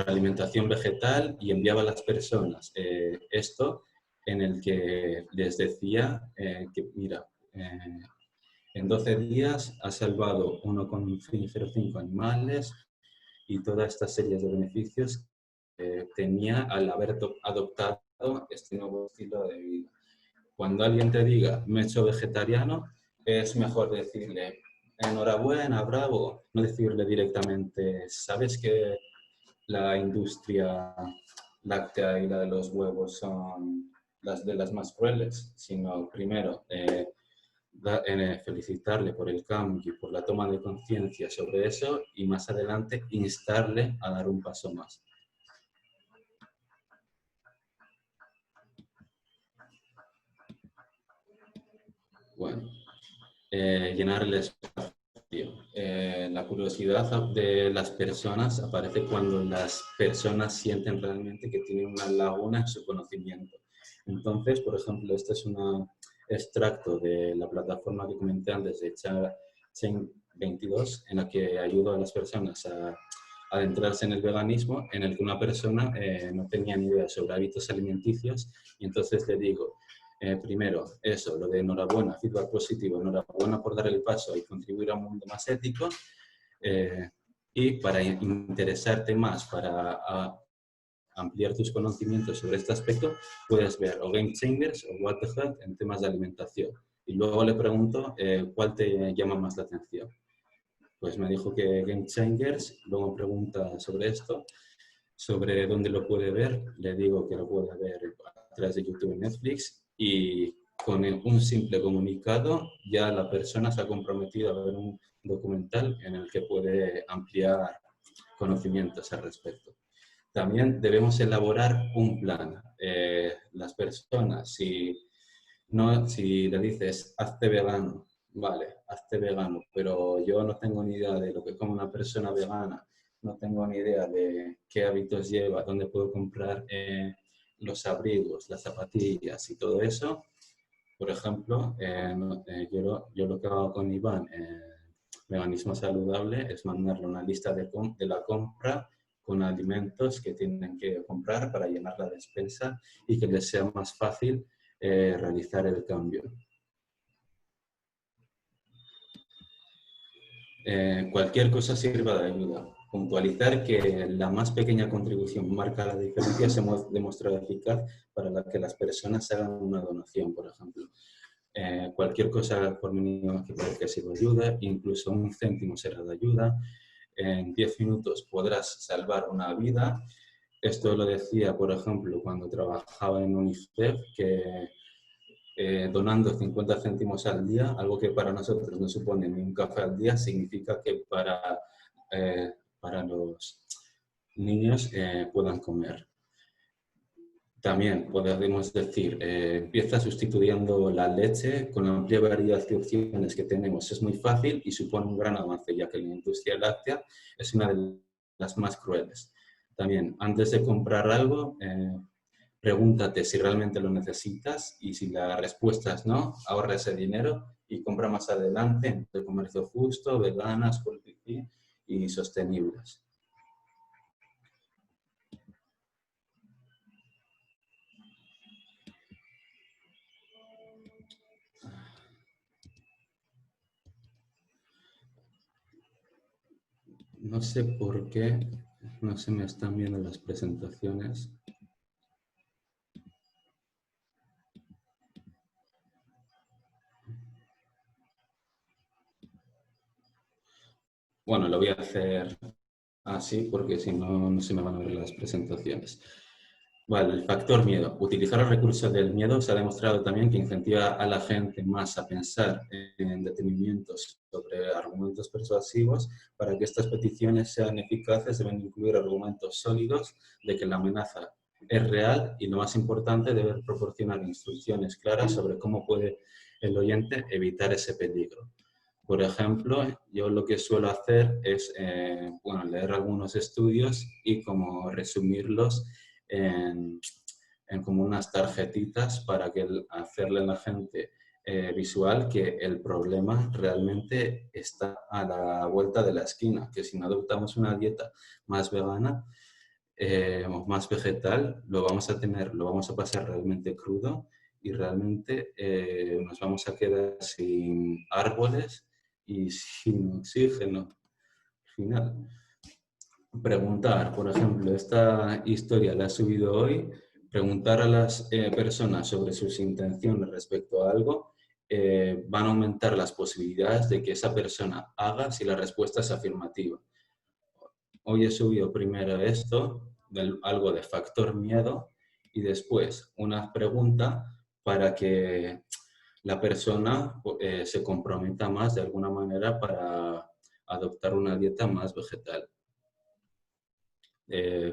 alimentación vegetal y enviaba a las personas esto en el que les decía que, mira, en 12 días has salvado 1,05 animales y toda esta serie de beneficios que tenía al haber adoptado este nuevo estilo de vida. Cuando alguien te diga, me he hecho vegetariano, es mejor decirle, enhorabuena, bravo, no decirle directamente, ¿sabes que la industria láctea y la de los huevos son las de las más crueles? Sino primero felicitarle por el cambio y por la toma de conciencia sobre eso y más adelante instarle a dar un paso más. Bueno, llenar el espacio. La curiosidad de las personas aparece cuando las personas sienten realmente que tienen una laguna en su conocimiento. Entonces, por ejemplo, este es un extracto de la plataforma que comenté antes de Chain22, en la que ayudo a las personas a adentrarse en el veganismo, en el que una persona no tenía ni idea sobre hábitos alimenticios y entonces le digo, primero, eso, lo de enhorabuena, feedback positivo, enhorabuena por dar el paso y contribuir a un mundo más ético. Y para interesarte más, para ampliar tus conocimientos sobre este aspecto, puedes ver o Game Changers o What the Heck en temas de alimentación. Y luego le pregunto cuál te llama más la atención. Pues me dijo que Game Changers, luego pregunta sobre esto, sobre dónde lo puede ver, le digo que lo puede ver a través de YouTube y Netflix y con un simple comunicado ya la persona se ha comprometido a ver un documental en el que puede ampliar conocimientos al respecto. También debemos elaborar un plan. Las personas, si le dices, hazte vegano, vale, hazte vegano, pero yo no tengo ni idea de lo que come una persona vegana, no tengo ni idea de qué hábitos lleva, dónde puedo comprar los abrigos, las zapatillas y todo eso. Por ejemplo, yo lo que hago con Iván, Veganismo Saludable, es mandarle una lista de la compra con alimentos que tienen que comprar para llenar la despensa y que les sea más fácil realizar el cambio. Cualquier cosa sirva de ayuda. Puntualizar que la más pequeña contribución marca la diferencia se ha demostrado eficaz para que las personas hagan una donación, por ejemplo. Cualquier cosa, por mínima que parezca, sirva de ayuda, incluso un céntimo será de ayuda. En 10 minutos podrás salvar una vida. Esto lo decía, por ejemplo, cuando trabajaba en UNICEF, que donando 50 céntimos al día, algo que para nosotros no supone ni un café al día, significa que para los niños puedan comer. También podemos decir, empieza sustituyendo la leche con la amplia variedad de opciones que tenemos. Es muy fácil y supone un gran avance, ya que la industria láctea es una de las más crueles. También, antes de comprar algo, pregúntate si realmente lo necesitas y si la respuesta es no, ahorra ese dinero y compra más adelante en el comercio justo, veganas, cruelty-free y sostenibles. No sé por qué no se me están viendo las presentaciones. Bueno, lo voy a hacer así porque si no, no se me van a ver las presentaciones. Vale, el factor miedo. Utilizar el recurso del miedo se ha demostrado también que incentiva a la gente más a pensar en detenimientos sobre argumentos persuasivos. Para que estas peticiones sean eficaces deben incluir argumentos sólidos de que la amenaza es real y, lo más importante, deben proporcionar instrucciones claras sobre cómo puede el oyente evitar ese peligro. Por ejemplo, yo lo que suelo hacer es bueno, leer algunos estudios y como resumirlos en, como unas tarjetitas para que hacerle a la gente visual que el problema realmente está a la vuelta de la esquina, que si no adoptamos una dieta más vegana o más vegetal, lo vamos a pasar realmente crudo y realmente nos vamos a quedar sin árboles y sin oxígeno. Al final, preguntar, por ejemplo, esta historia la he subido hoy, preguntar a las personas sobre sus intenciones respecto a algo, van a aumentar las posibilidades de que esa persona haga si la respuesta es afirmativa. Hoy he subido primero esto, algo de factor miedo, y después una pregunta para que la persona se comprometa más de alguna manera para adoptar una dieta más vegetal.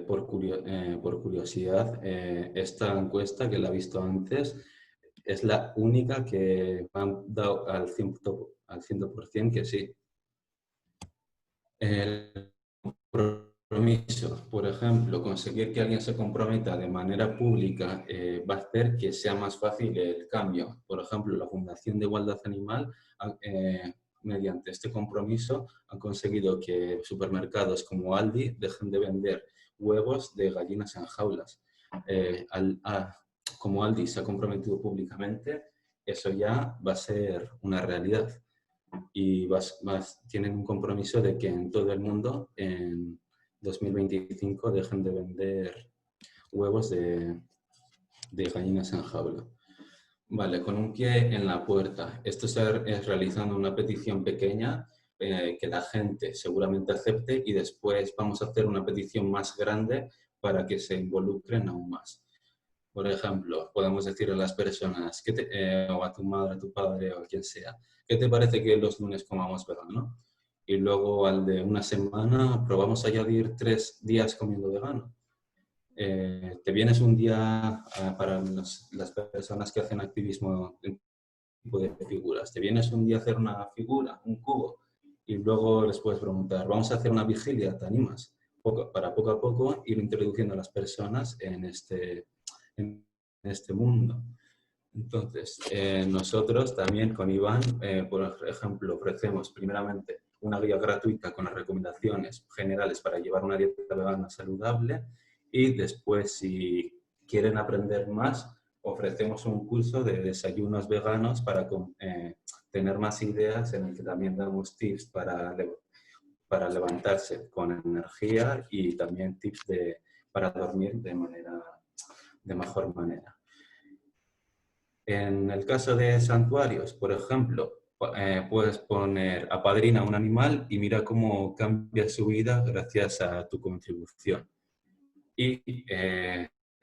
Por curiosidad, esta encuesta que la he visto antes es la única que me han dado al 100% que sí. El compromiso, por ejemplo, conseguir que alguien se comprometa de manera pública va a hacer que sea más fácil el cambio. Por ejemplo, la Fundación de Igualdad Animal, mediante este compromiso, han conseguido que supermercados como Aldi dejen de vender huevos de gallinas en jaulas. Como Aldi se ha comprometido públicamente, eso ya va a ser una realidad. Y tienen un compromiso de que en todo el mundo en 2025 dejen de vender huevos de gallinas en jaula. Vale, con un pie en la puerta. Esto es realizando una petición pequeña que la gente seguramente acepte y después vamos a hacer una petición más grande para que se involucren aún más. Por ejemplo, podemos decir a las personas, o a tu madre, a tu padre o a quien sea, ¿qué te parece que los lunes comamos vegano? Y luego al de una semana probamos a añadir 3 días comiendo vegano. ¿Te vienes un día para las personas que hacen activismo en tipo de figuras? ¿Te vienes un día a hacer una figura, un cubo? Y luego les puedes preguntar, ¿vamos a hacer una vigilia? ¿Te animas? Para poco a poco ir introduciendo a las personas en este mundo. Entonces, nosotros también con Iván, por ejemplo, ofrecemos primeramente una guía gratuita con las recomendaciones generales para llevar una dieta vegana saludable y después, si quieren aprender más, ofrecemos un curso de desayunos veganos para tener más ideas, en el que también damos tips para levantarse con energía y también tips para dormir de mejor manera. En el caso de santuarios, por ejemplo, puedes poner apadrina a un animal y mira cómo cambia su vida gracias a tu contribución. Y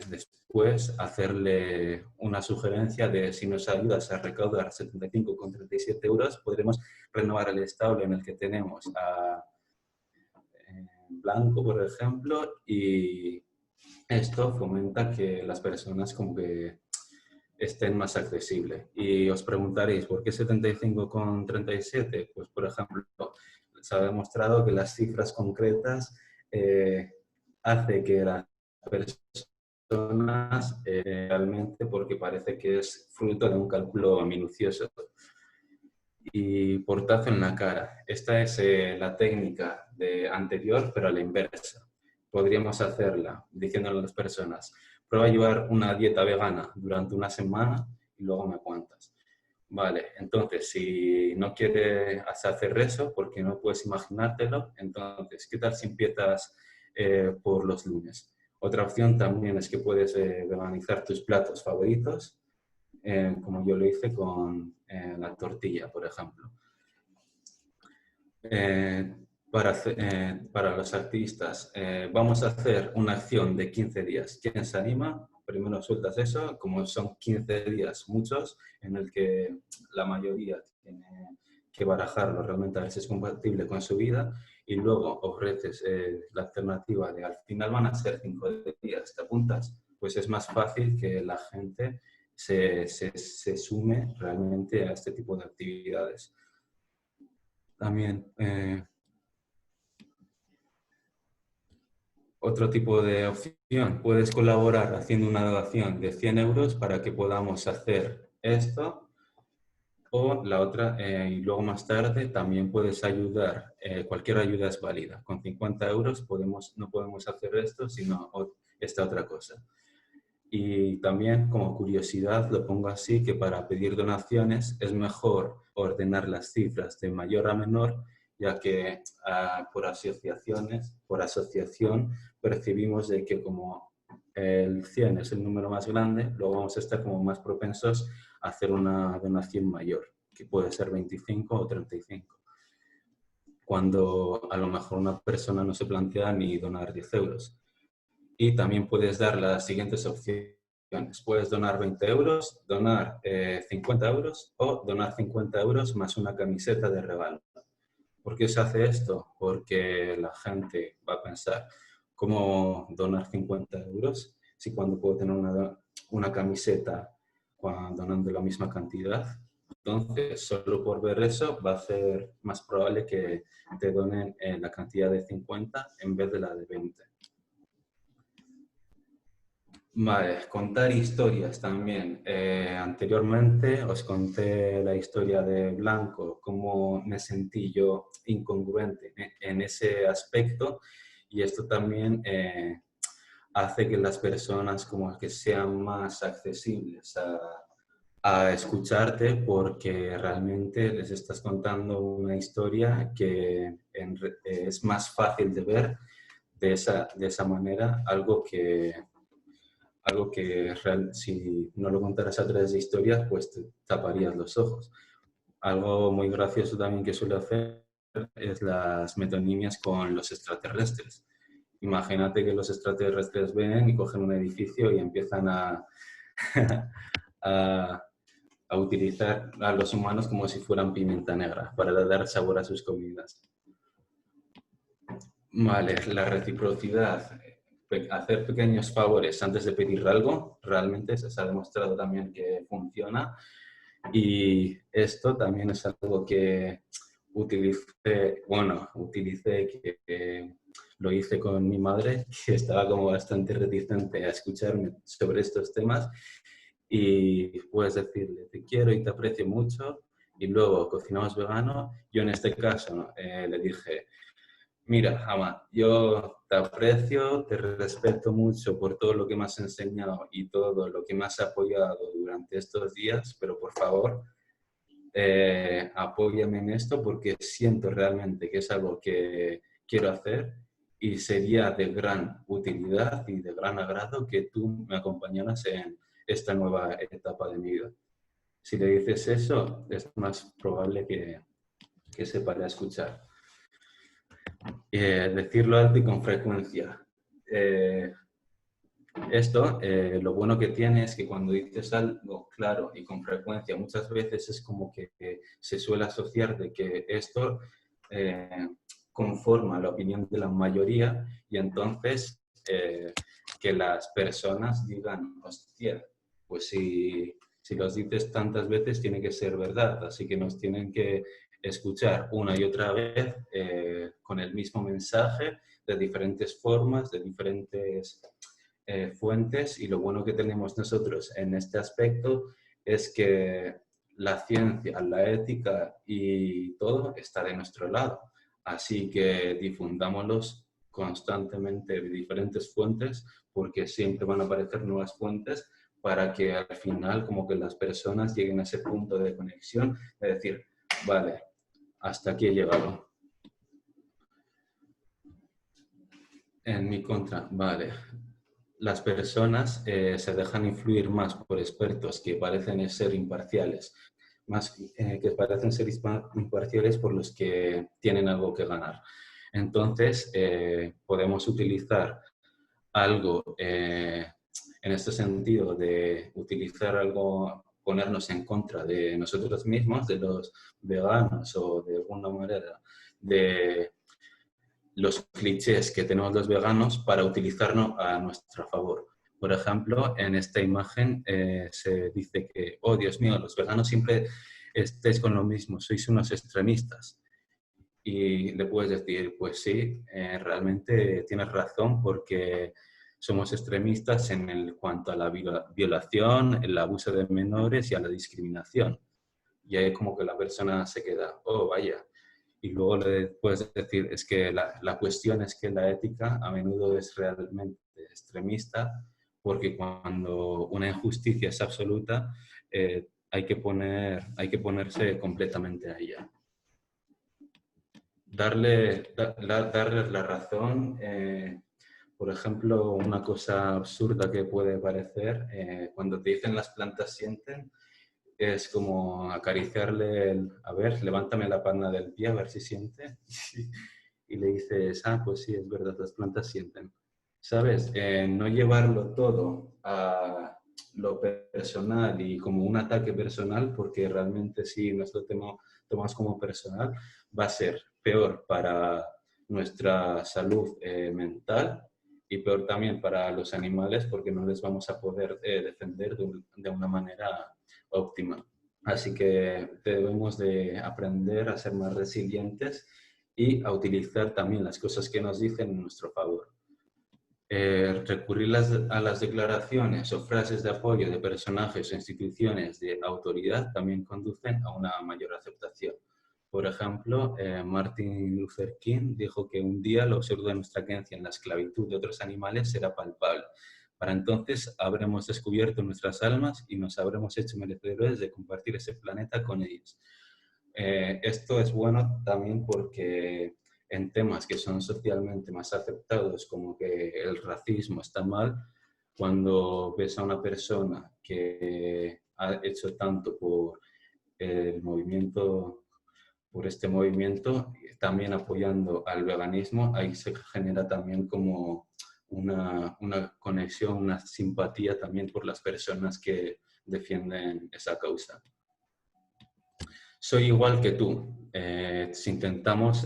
después hacerle una sugerencia de si nos ayudas a recaudar 75,37 euros, podremos renovar el establo en el que tenemos a Blanco, por ejemplo, y esto fomenta que las personas como que estén más accesibles. Y os preguntaréis, ¿por qué 75,37? Pues, por ejemplo, se ha demostrado que las cifras concretas hace que las personas realmente, porque parece que es fruto de un cálculo minucioso. Y portazo en la cara. Esta es la técnica anterior, pero a la inversa. Podríamos hacerla diciéndole a las personas, prueba a llevar una dieta vegana durante una semana y luego me cuentas. Vale, entonces, si no quieres hacer eso, porque no puedes imaginártelo, entonces, ¿qué tal si empiezas por los lunes? Otra opción también es que puedes veganizar tus platos favoritos, como yo lo hice con la tortilla, por ejemplo. para los activistas, vamos a hacer una acción de 15 días. ¿Quién se anima? Primero sueltas eso, como son 15 días, muchos, en el que la mayoría tiene que barajarlo realmente a ver si es compatible con su vida, y luego ofreces la alternativa de al final van a ser 5 días, ¿te apuntas? Pues es más fácil que la gente se sume realmente a este tipo de actividades. También otro tipo de opción, puedes colaborar haciendo una donación de 100 euros para que podamos hacer esto, o la otra, y luego más tarde también puedes ayudar, cualquier ayuda es válida. Con 50 euros no podemos hacer esto, sino esta otra cosa. Y también, como curiosidad, lo pongo así, que para pedir donaciones es mejor ordenar las cifras de mayor a menor, ya que por asociación percibimos de que como el 100 es el número más grande, luego vamos a estar como más propensos a hacer una donación mayor, que puede ser 25 o 35, cuando a lo mejor una persona no se plantea ni donar 10 euros. Y también puedes dar las siguientes opciones. Puedes donar 20 euros, donar 50 euros o donar 50 euros más una camiseta de regalo. ¿Por qué se hace esto? Porque la gente va a pensar, ¿cómo donar 50 euros si cuando puedo tener una camiseta donando la misma cantidad? Entonces, solo por ver eso va a ser más probable que te donen la cantidad de 50 en vez de la de 20. Vale, contar historias también. Anteriormente os conté la historia de Blanco, cómo me sentí yo incongruente en ese aspecto, y esto también hace que las personas como que sean más accesibles a escucharte, porque realmente les estás contando una historia que es más fácil de ver de esa manera, algo que si no lo contaras a través de historias, pues te taparías los ojos. Algo muy gracioso también que suele hacer es las metonimias con los extraterrestres. Imagínate que los extraterrestres ven y cogen un edificio y empiezan a utilizar a los humanos como si fueran pimienta negra para dar sabor a sus comidas. Vale, la reciprocidad. Hacer pequeños favores antes de pedir algo, realmente se ha demostrado también que funciona, y esto también es algo que utilicé, que lo hice con mi madre, que estaba como bastante reticente a escucharme sobre estos temas, y puedes decirle te quiero y te aprecio mucho, y luego cocinamos vegano. Yo en este caso le dije, mira, Ama, yo te aprecio, te respeto mucho por todo lo que me has enseñado y todo lo que me has apoyado durante estos días, pero por favor, apóyame en esto porque siento realmente que es algo que quiero hacer y sería de gran utilidad y de gran agrado que tú me acompañaras en esta nueva etapa de mi vida. Si le dices eso, es más probable que se pare a escuchar. Decirlo alto y con frecuencia. Lo bueno que tiene es que cuando dices algo claro y con frecuencia, muchas veces es como que se suele asociar de que esto conforma la opinión de la mayoría, y entonces que las personas digan, hostia, pues si los dices tantas veces tiene que ser verdad, así que nos tienen que escuchar una y otra vez con el mismo mensaje, de diferentes formas, de diferentes fuentes. Y lo bueno que tenemos nosotros en este aspecto es que la ciencia, la ética y todo está de nuestro lado. Así que difundámoslos constantemente de diferentes fuentes, porque siempre van a aparecer nuevas fuentes para que al final como que las personas lleguen a ese punto de conexión, de decir, vale, hasta aquí he llegado. En mi contra, vale. Las personas se dejan influir más por expertos que parecen ser imparciales, más que parecen ser imparciales por los que tienen algo que ganar. Entonces, podemos utilizar algo en este sentido de utilizar algo, ponernos en contra de nosotros mismos, de los veganos o de alguna manera de los clichés que tenemos los veganos para utilizarnos a nuestro favor. Por ejemplo, en esta imagen se dice que, oh Dios mío, los veganos siempre estáis con lo mismo, sois unos extremistas. Y le puedes decir, pues sí, realmente tienes razón porque somos extremistas en cuanto a la violación, el abuso de menores y a la discriminación. Y ahí como que la persona se queda, oh, vaya. Y luego le puedes decir, es que la cuestión es que la ética a menudo es realmente extremista porque cuando una injusticia es absoluta, hay que ponerse completamente a ella. Darles la razón. Por ejemplo, una cosa absurda que puede parecer, cuando te dicen las plantas sienten, es como acariciarle, a ver, levántame la palma del pie a ver si siente. Y le dices, ah, pues sí, es verdad, las plantas sienten. ¿Sabes? No llevarlo todo a lo personal y como un ataque personal, porque realmente si nuestro tema tomamos como personal, va a ser peor para nuestra salud mental y peor también para los animales porque no les vamos a poder defender de una manera óptima. Así que debemos de aprender a ser más resilientes y a utilizar también las cosas que nos dicen en nuestro favor. Recurrir a las declaraciones o frases de apoyo de personajes o instituciones de autoridad también conducen a una mayor aceptación. Por ejemplo, Martin Luther King dijo que un día lo absurdo de nuestra creencia en la esclavitud de otros animales será palpable. Para entonces habremos descubierto nuestras almas y nos habremos hecho merecedores de compartir ese planeta con ellos. Esto es bueno también porque en temas que son socialmente más aceptados, como que el racismo está mal, cuando ves a una persona que ha hecho tanto por el movimiento, por este movimiento, también apoyando al veganismo, ahí se genera también como una conexión, una simpatía también por las personas que defienden esa causa. Soy igual que tú. Si intentamos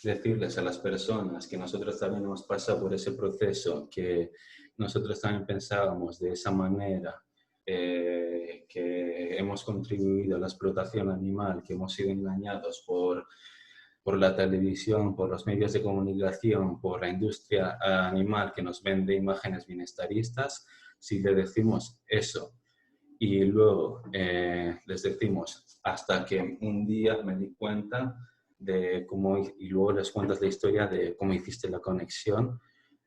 decirles a las personas que nosotros también hemos pasado por ese proceso, que nosotros también pensábamos de esa manera, que hemos contribuido a la explotación animal, que hemos sido engañados por la televisión, por los medios de comunicación, por la industria animal que nos vende imágenes bienestaristas, si le decimos eso y luego les decimos hasta que un día me di cuenta de cómo, y luego les cuentas la historia de cómo hiciste la conexión,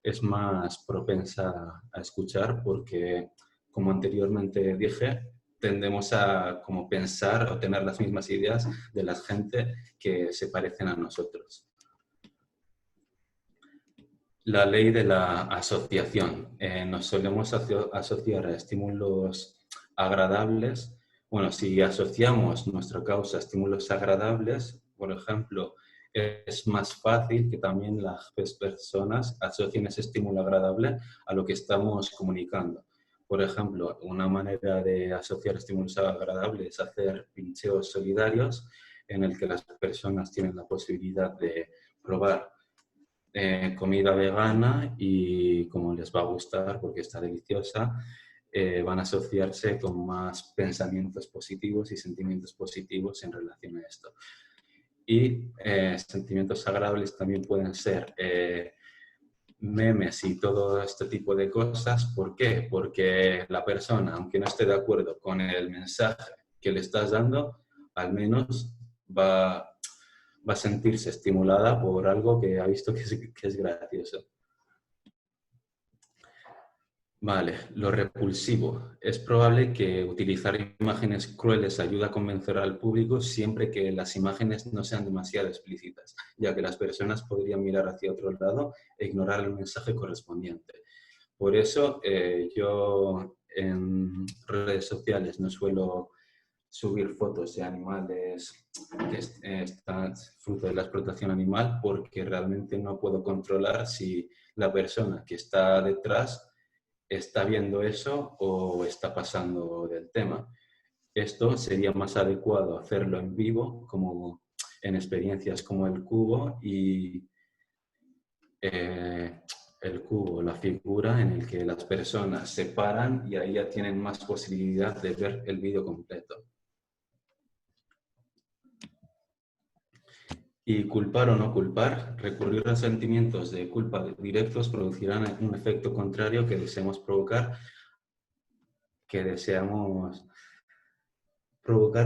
es más propensa a escuchar porque, como anteriormente dije, tendemos a como pensar o tener las mismas ideas de la gente que se parecen a nosotros. La ley de la asociación. Nos solemos asociar a estímulos agradables. Bueno, si asociamos nuestra causa a estímulos agradables, por ejemplo, es más fácil que también las personas asocien ese estímulo agradable a lo que estamos comunicando. Por ejemplo, una manera de asociar estímulos agradables es hacer pincheos solidarios en el que las personas tienen la posibilidad de probar comida vegana y como les va a gustar porque está deliciosa, van a asociarse con más pensamientos positivos y sentimientos positivos en relación a esto. Y sentimientos agradables también pueden ser memes y todo este tipo de cosas. ¿Por qué? Porque la persona, aunque no esté de acuerdo con el mensaje que le estás dando, al menos va a sentirse estimulada por algo que ha visto que es gracioso. Vale, lo repulsivo. Es probable que utilizar imágenes crueles ayude a convencer al público siempre que las imágenes no sean demasiado explícitas, ya que las personas podrían mirar hacia otro lado e ignorar el mensaje correspondiente. Por eso yo en redes sociales no suelo subir fotos de animales que están fruto de la explotación animal, porque realmente no puedo controlar si la persona que está detrás está viendo eso o está pasando del tema. Esto sería más adecuado hacerlo en vivo, como en experiencias como el cubo y el cubo, la figura en el que las personas se paran y ahí ya tienen más posibilidad de ver el vídeo completo. Y culpar o no culpar, recurrir a sentimientos de culpa directos producirán un efecto contrario que deseamos provocar,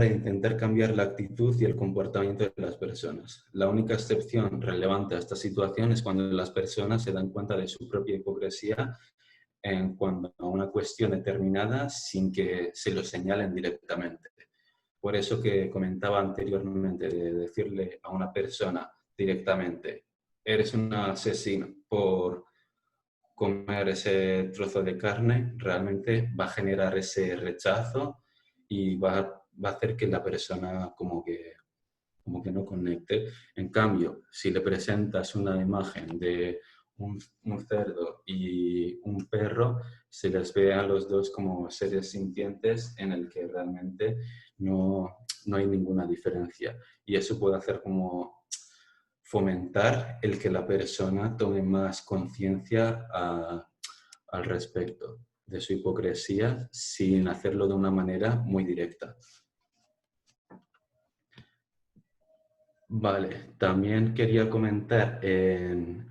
e intentar cambiar la actitud y el comportamiento de las personas. La única excepción relevante a esta situación es cuando las personas se dan cuenta de su propia hipocresía en cuanto a una cuestión determinada sin que se lo señalen directamente. Por eso que comentaba anteriormente de decirle a una persona directamente, eres un asesino por comer ese trozo de carne, realmente va a generar ese rechazo y va a hacer que la persona como que no conecte. En cambio, si le presentas una imagen de un cerdo y un perro, se les ve a los dos como seres sintientes en el que realmente no hay ninguna diferencia. Y eso puede hacer como fomentar el que la persona tome más conciencia al respecto de su hipocresía sin hacerlo de una manera muy directa. Vale, también quería comentar en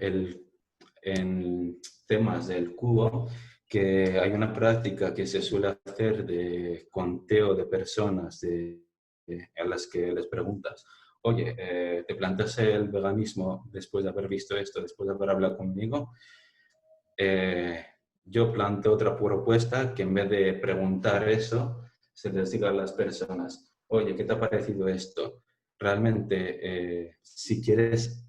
temas del cubo que hay una práctica que se suele hacer de conteo de personas a las que les preguntas, oye, ¿te planteas el veganismo después de haber visto esto, después de haber hablado conmigo? Yo planteo otra propuesta que en vez de preguntar eso, se les diga a las personas, oye, ¿qué te ha parecido esto? Realmente, si quieres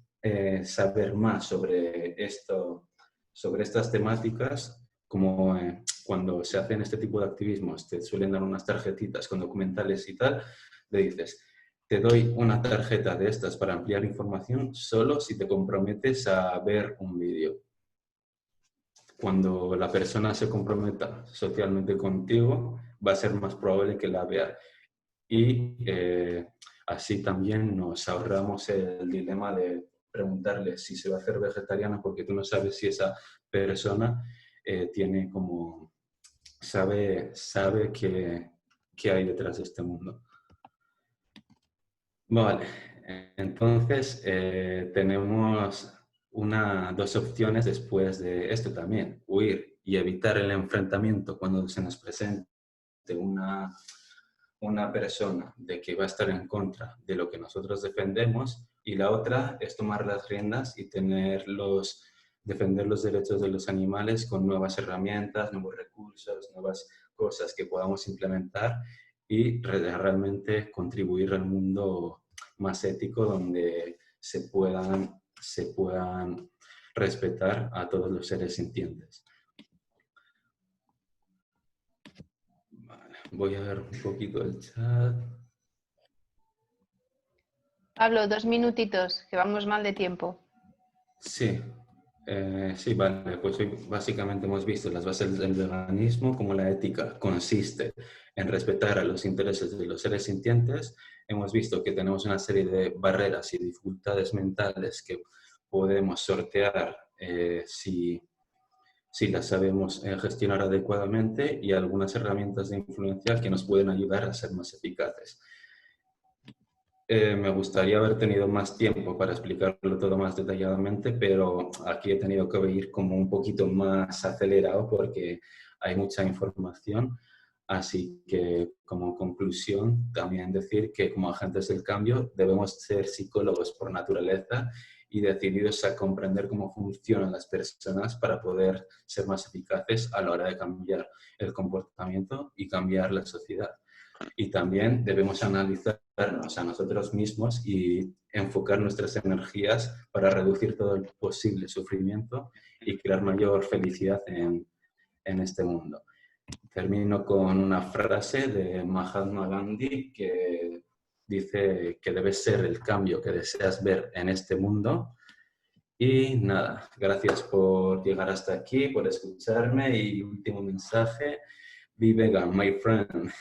saber más sobre esto, sobre estas temáticas, como cuando se hacen este tipo de activismos, te suelen dar unas tarjetitas con documentales y tal, le dices, te doy una tarjeta de estas para ampliar información solo si te comprometes a ver un vídeo. Cuando la persona se comprometa socialmente contigo, va a ser más probable que la vea. Y así también nos ahorramos el dilema de preguntarle si se va a hacer vegetariana, porque tú no sabes si esa persona tiene como, sabe qué hay detrás de este mundo. Vale, entonces tenemos dos opciones después de esto también, huir y evitar el enfrentamiento cuando se nos presente una persona de que va a estar en contra de lo que nosotros defendemos, y la otra es tomar las riendas y defender los derechos de los animales con nuevas herramientas, nuevos recursos, nuevas cosas que podamos implementar y realmente contribuir al mundo más ético donde se puedan respetar a todos los seres sintientes. Vale, voy a ver un poquito el chat. Pablo, 2 minutitos, que vamos mal de tiempo. Sí, sí, vale, pues hoy básicamente hemos visto las bases del veganismo, como la ética consiste en respetar a los intereses de los seres sintientes. Hemos visto que tenemos una serie de barreras y dificultades mentales que podemos sortear si las sabemos gestionar adecuadamente, y algunas herramientas de influencia que nos pueden ayudar a ser más eficaces. Me gustaría haber tenido más tiempo para explicarlo todo más detalladamente, pero aquí he tenido que ir como un poquito más acelerado porque hay mucha información. Así que, como conclusión, también decir que como agentes del cambio debemos ser psicólogos por naturaleza y decididos a comprender cómo funcionan las personas para poder ser más eficaces a la hora de cambiar el comportamiento y cambiar la sociedad. Y también debemos analizarnos a nosotros mismos y enfocar nuestras energías para reducir todo el posible sufrimiento y crear mayor felicidad en este mundo. termino con una frase de Mahatma Gandhi que dice que debes ser el cambio que deseas ver en este mundo. Y nada, gracias por llegar hasta aquí, por escucharme y último mensaje, be vegan, my friend.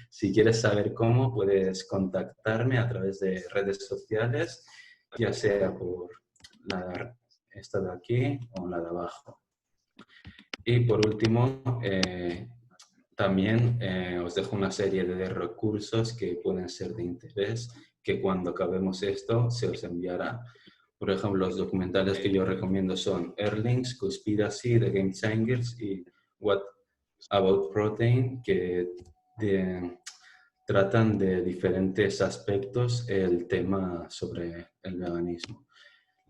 Si quieres saber cómo, puedes contactarme a través de redes sociales, ya sea por esta de aquí o la de abajo. Y por último, también os dejo una serie de recursos que pueden ser de interés, que cuando acabemos esto se os enviará. Por ejemplo, los documentales que yo recomiendo son Earthlings, Conspiracy, The Game Changers y What About Protein, que tratan de diferentes aspectos el tema sobre el veganismo.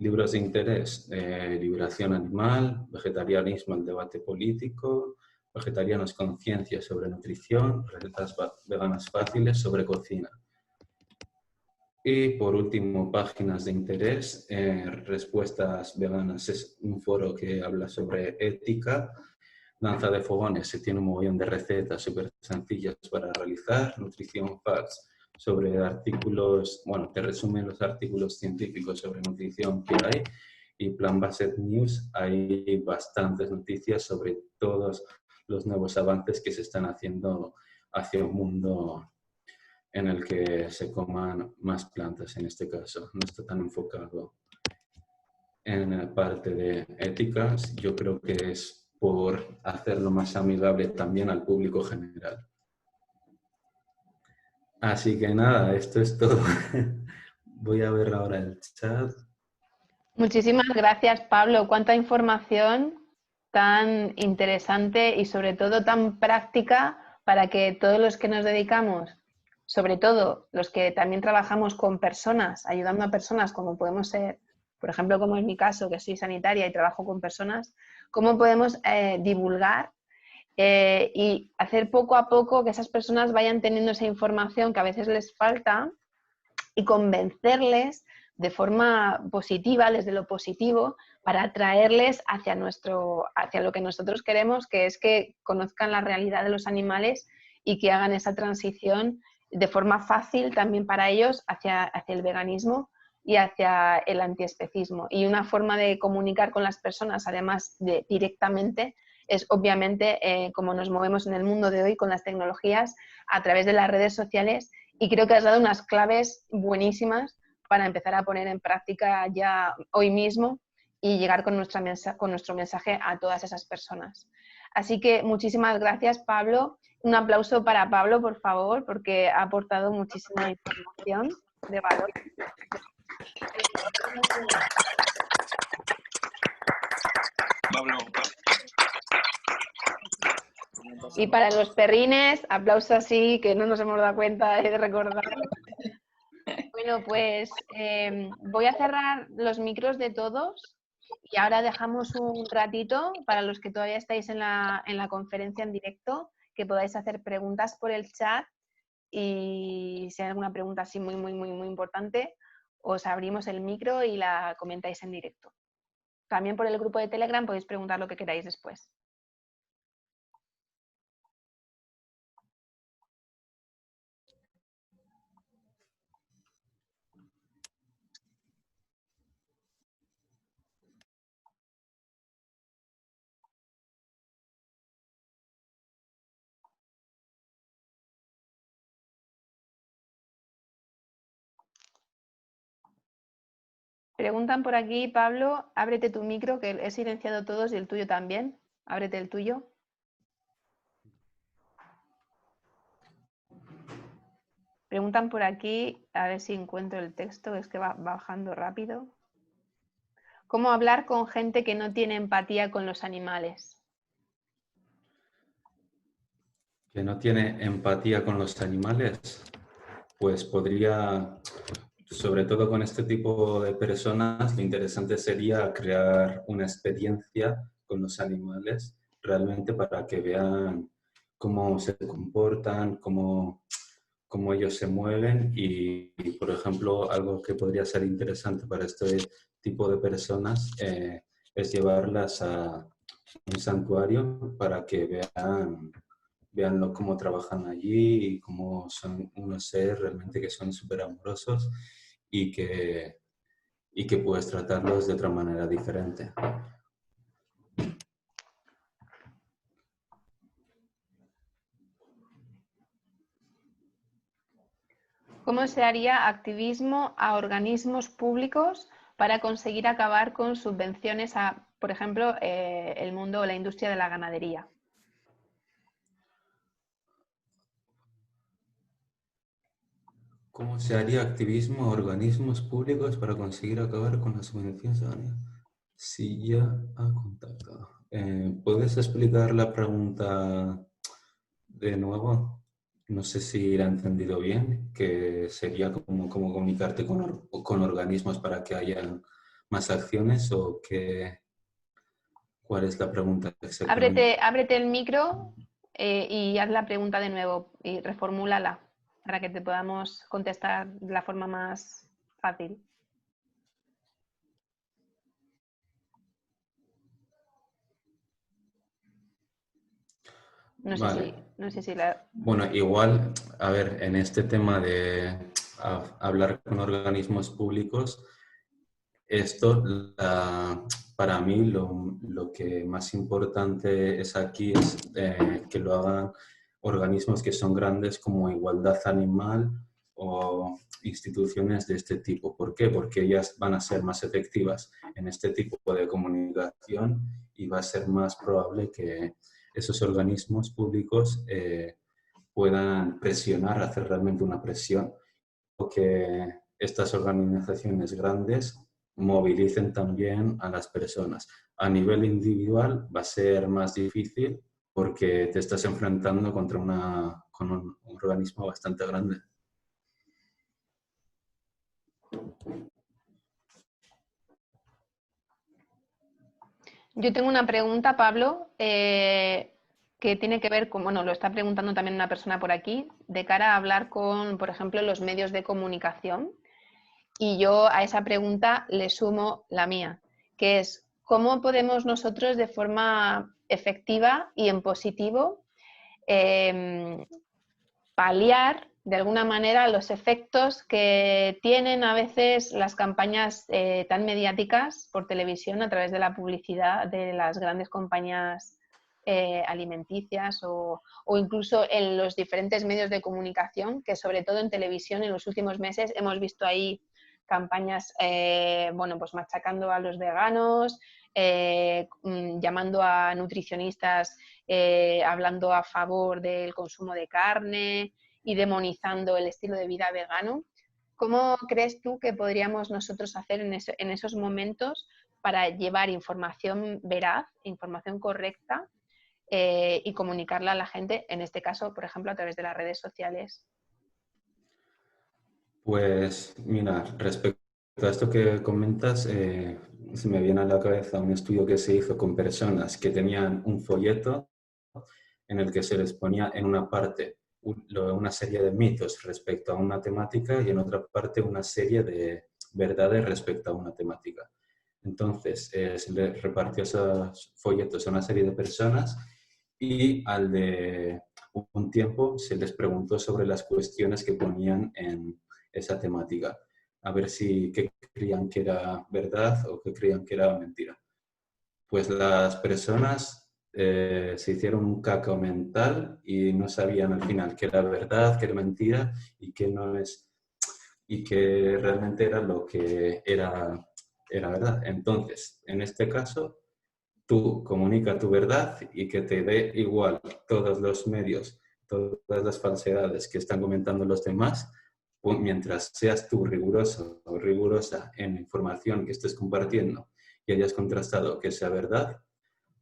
Libros de interés, liberación animal, vegetarianismo, el debate político, vegetarianos con ciencia sobre nutrición, recetas veganas fáciles sobre cocina. Y por último, páginas de interés, Respuestas Veganas es un foro que habla sobre ética. Danza de Fogones, se tiene un montón de recetas súper sencillas para realizar. Nutrición Facts, sobre artículos, bueno, te resumen los artículos científicos sobre nutrición que hay. Y Plan Based News, hay bastantes noticias sobre todos los nuevos avances que se están haciendo hacia un mundo en el que se coman más plantas, en este caso. No está tan enfocado en la parte de éticas. Yo creo que es por hacerlo más amigable también al público general. Así que nada, esto es todo. Voy a ver ahora el chat. Muchísimas gracias, Pablo. Cuánta información tan interesante y sobre todo tan práctica para que todos los que nos dedicamos, sobre todo los que también trabajamos con personas, ayudando a personas como podemos ser, por ejemplo, como en mi caso, que soy sanitaria y trabajo con personas, cómo podemos divulgar y hacer poco a poco que esas personas vayan teniendo esa información que a veces les falta y convencerles de forma positiva, desde lo positivo, para atraerles hacia lo que nosotros queremos, que es que conozcan la realidad de los animales y que hagan esa transición de forma fácil también para ellos hacia el veganismo y hacia el antiespecismo. Y una forma de comunicar con las personas, además de directamente, es obviamente como nos movemos en el mundo de hoy con las tecnologías a través de las redes sociales, y creo que has dado unas claves buenísimas para empezar a poner en práctica ya hoy mismo y llegar con nuestro mensaje a todas esas personas. Así que muchísimas gracias, Pablo. Un aplauso para Pablo, por favor, porque ha aportado muchísima información de valor. Pablo. Y para los perrines, aplauso así, que no nos hemos dado cuenta de recordar. Bueno, pues voy a cerrar los micros de todos y ahora dejamos un ratito para los que todavía estáis en la conferencia en directo, que podáis hacer preguntas por el chat, y si hay alguna pregunta así muy importante, os abrimos el micro y la comentáis en directo. También por el grupo de Telegram podéis preguntar lo que queráis después. Preguntan por aquí, Pablo, ábrete tu micro, que he silenciado todos y el tuyo también. Ábrete el tuyo. Preguntan por aquí, a ver si encuentro el texto, es que va bajando rápido. ¿Cómo hablar con gente que no tiene empatía con los animales? Que no tiene empatía con los animales, pues podría, sobre todo con este tipo de personas, lo interesante sería crear una experiencia con los animales realmente para que vean cómo se comportan, cómo ellos se mueven y, por ejemplo, algo que podría ser interesante para este tipo de personas es llevarlas a un santuario para que vean véanlo cómo trabajan allí y cómo son unos seres realmente que son súper amorosos y que puedes tratarlos de otra manera diferente. ¿Cómo se haría activismo a organismos públicos para conseguir acabar con subvenciones a, por ejemplo, el mundo o la industria de la ganadería? ¿Cómo se haría activismo a organismos públicos para conseguir acabar con las subvenciones? Si ya ha contactado. ¿Puedes explicar la pregunta de nuevo? No sé si la he entendido bien, que sería como comunicarte con organismos para que haya más acciones o ¿cuál es la pregunta exactamente? Ábrete el micro y haz la pregunta de nuevo y reformúlala para que te podamos contestar de la forma más fácil. Vale. No sé si la... Bueno, igual, a ver, en este tema de hablar con organismos públicos, esto, para mí, lo que más importante es aquí es que lo hagan organismos que son grandes como Igualdad Animal o instituciones de este tipo. ¿Por qué? Porque ellas van a ser más efectivas en este tipo de comunicación y va a ser más probable que esos organismos públicos puedan presionar, hacer realmente una presión, o que estas organizaciones grandes movilicen también a las personas. A nivel individual va a ser más difícil porque te estás enfrentando con un organismo bastante grande. Yo tengo una pregunta, Pablo, que tiene que ver con, bueno, lo está preguntando también una persona por aquí, de cara a hablar con, por ejemplo, los medios de comunicación. Y yo a esa pregunta le sumo la mía, que es, ¿cómo podemos nosotros de forma efectiva y en positivo paliar de alguna manera los efectos que tienen a veces las campañas tan mediáticas por televisión a través de la publicidad de las grandes compañías alimenticias o incluso en los diferentes medios de comunicación, que sobre todo en televisión en los últimos meses hemos visto ahí campañas bueno, pues machacando a los veganos, llamando a nutricionistas hablando a favor del consumo de carne y demonizando el estilo de vida vegano. ¿Cómo crees tú que podríamos nosotros hacer en esos momentos para llevar información veraz, información correcta y comunicarla a la gente, en este caso, por ejemplo, a través de las redes sociales? Pues mira, respecto a esto que comentas, se me viene a la cabeza un estudio que se hizo con personas que tenían un folleto en el que se les ponía en una parte una serie de mitos respecto a una temática y en otra parte una serie de verdades respecto a una temática. Entonces, se les repartió esos folletos a una serie de personas y al de un tiempo se les preguntó sobre las cuestiones que ponían en esa temática, a ver si qué creían que era verdad o qué creían que era mentira. Pues las personas se hicieron un cacao mental y no sabían al final qué era verdad, qué era mentira y qué no es, y qué realmente era lo que era verdad. Entonces, en este caso, tú comunica tu verdad y que te dé igual todos los medios, todas las falsedades que están comentando los demás, mientras seas tú riguroso o rigurosa en la información que estés compartiendo y hayas contrastado que sea verdad,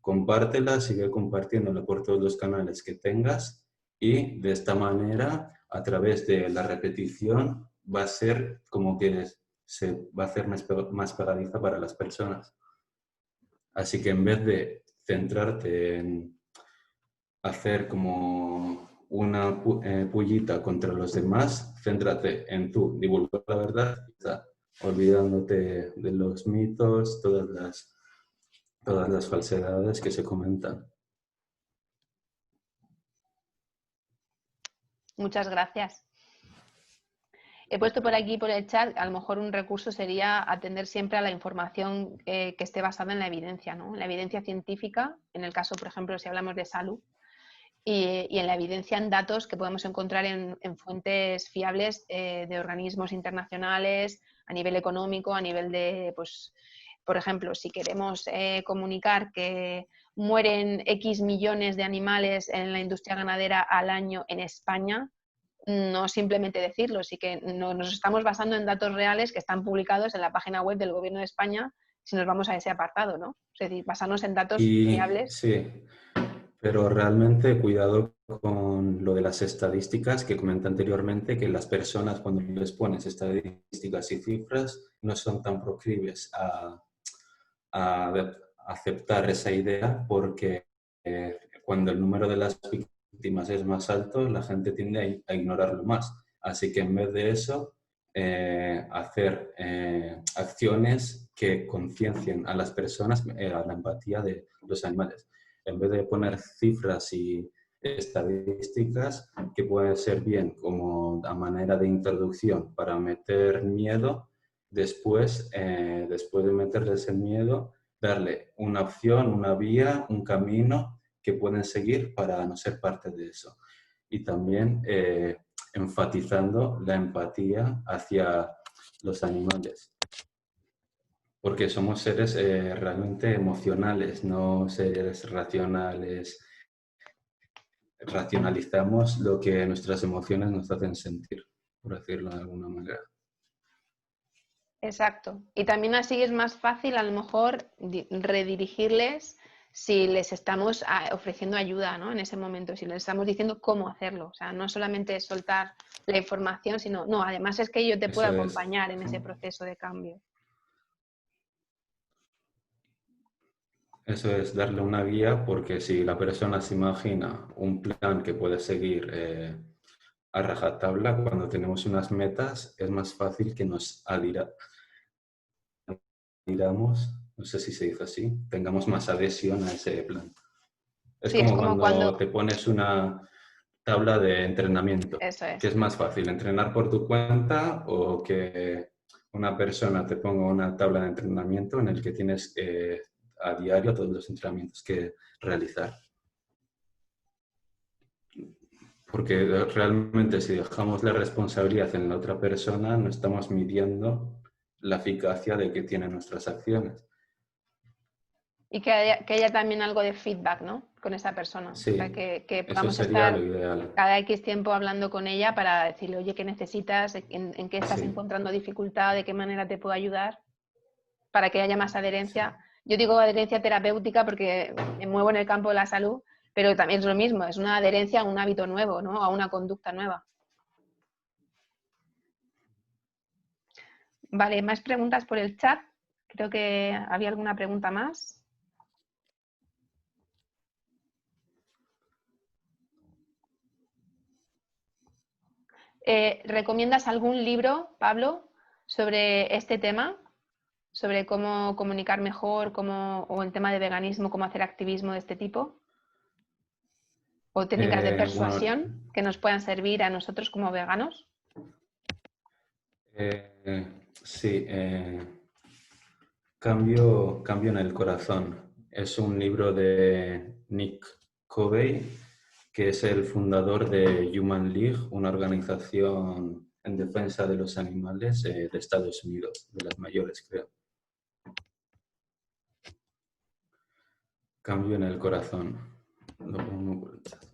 compártela, sigue compartiéndola por todos los canales que tengas y de esta manera, a través de la repetición, va a ser como que se va a hacer más pegadiza para las personas. Así que en vez de centrarte en hacer como una pullita contra los demás, céntrate en tú, divulgar la verdad, olvidándote de los mitos, todas las falsedades que se comentan. Muchas gracias. He puesto por aquí, por el chat, a lo mejor un recurso sería atender siempre a la información que esté basada en la evidencia, ¿no? En la evidencia científica, en el caso, por ejemplo, si hablamos de salud, y en la evidencia en datos que podemos encontrar en fuentes fiables de organismos internacionales, a nivel económico, a nivel de, pues, por ejemplo, si queremos comunicar que mueren X millones de animales en la industria ganadera al año en España, no simplemente decirlo, sí que nos estamos basando en datos reales que están publicados en la página web del Gobierno de España, si nos vamos a ese apartado, ¿no? Es decir, basarnos en datos Y fiables. sí, pero realmente cuidado con lo de las estadísticas que comenté anteriormente, que las personas cuando les pones estadísticas y cifras no son tan proclives a aceptar esa idea porque cuando el número de las víctimas es más alto, la gente tiende a ignorarlo más. Así que en vez de eso, hacer acciones que conciencien a las personas a la empatía de los animales. En vez de poner cifras y estadísticas que pueden ser bien como a manera de introducción para meter miedo, después de meterles el miedo, darle una opción, una vía, un camino que pueden seguir para no ser parte de eso. Y también enfatizando la empatía hacia los animales. Porque somos seres realmente emocionales, no seres racionales. Racionalizamos lo que nuestras emociones nos hacen sentir, por decirlo de alguna manera. Exacto. Y también así es más fácil a lo mejor redirigirles si les estamos ofreciendo ayuda, ¿no? En ese momento, si les estamos diciendo cómo hacerlo. O sea, no solamente soltar la información, sino, no, además es que yo te puedo Eso es. acompañar en ese proceso de cambio. Eso es darle una guía, porque si la persona se imagina un plan que puede seguir a rajatabla, cuando tenemos unas metas es más fácil que nos adhiramos, no sé si se dice así, tengamos más adhesión a ese plan. Es Sí, es como como cuando cuando... te pones una tabla de entrenamiento, Eso que es. es más fácil, entrenar por tu cuenta o que una persona te ponga una tabla de entrenamiento en el que tienes a diario todos los entrenamientos que realizar. Porque realmente si dejamos la responsabilidad en la otra persona, no estamos midiendo la eficacia de que tienen nuestras acciones. Y que haya también algo de feedback, ¿no? Con esa persona. O sea, Sí, que eso podamos sería estar lo ideal. cada X tiempo hablando con ella para decirle, oye, ¿qué necesitas? ¿En qué estás Sí, encontrando dificultad? ¿De qué manera te puedo ayudar? Para que haya más sí. adherencia. Yo digo adherencia terapéutica porque me muevo en el campo de la salud, pero también es lo mismo, es una adherencia a un hábito nuevo, ¿no? A una conducta nueva. Vale, más preguntas por el chat. Creo que había alguna pregunta más. ¿Recomiendas algún libro, Pablo, sobre este tema? Sobre cómo comunicar mejor, o en tema de veganismo, cómo hacer activismo de este tipo, o técnicas de Bueno, persuasión que nos puedan servir a nosotros como veganos. sí, Cambio en el corazón. Es un libro de Nick Covey, que es el fundador de Human League, una organización en defensa de los animales de Estados Unidos, de las mayores, creo. Cambio en el corazón. Lo pongo por el chat.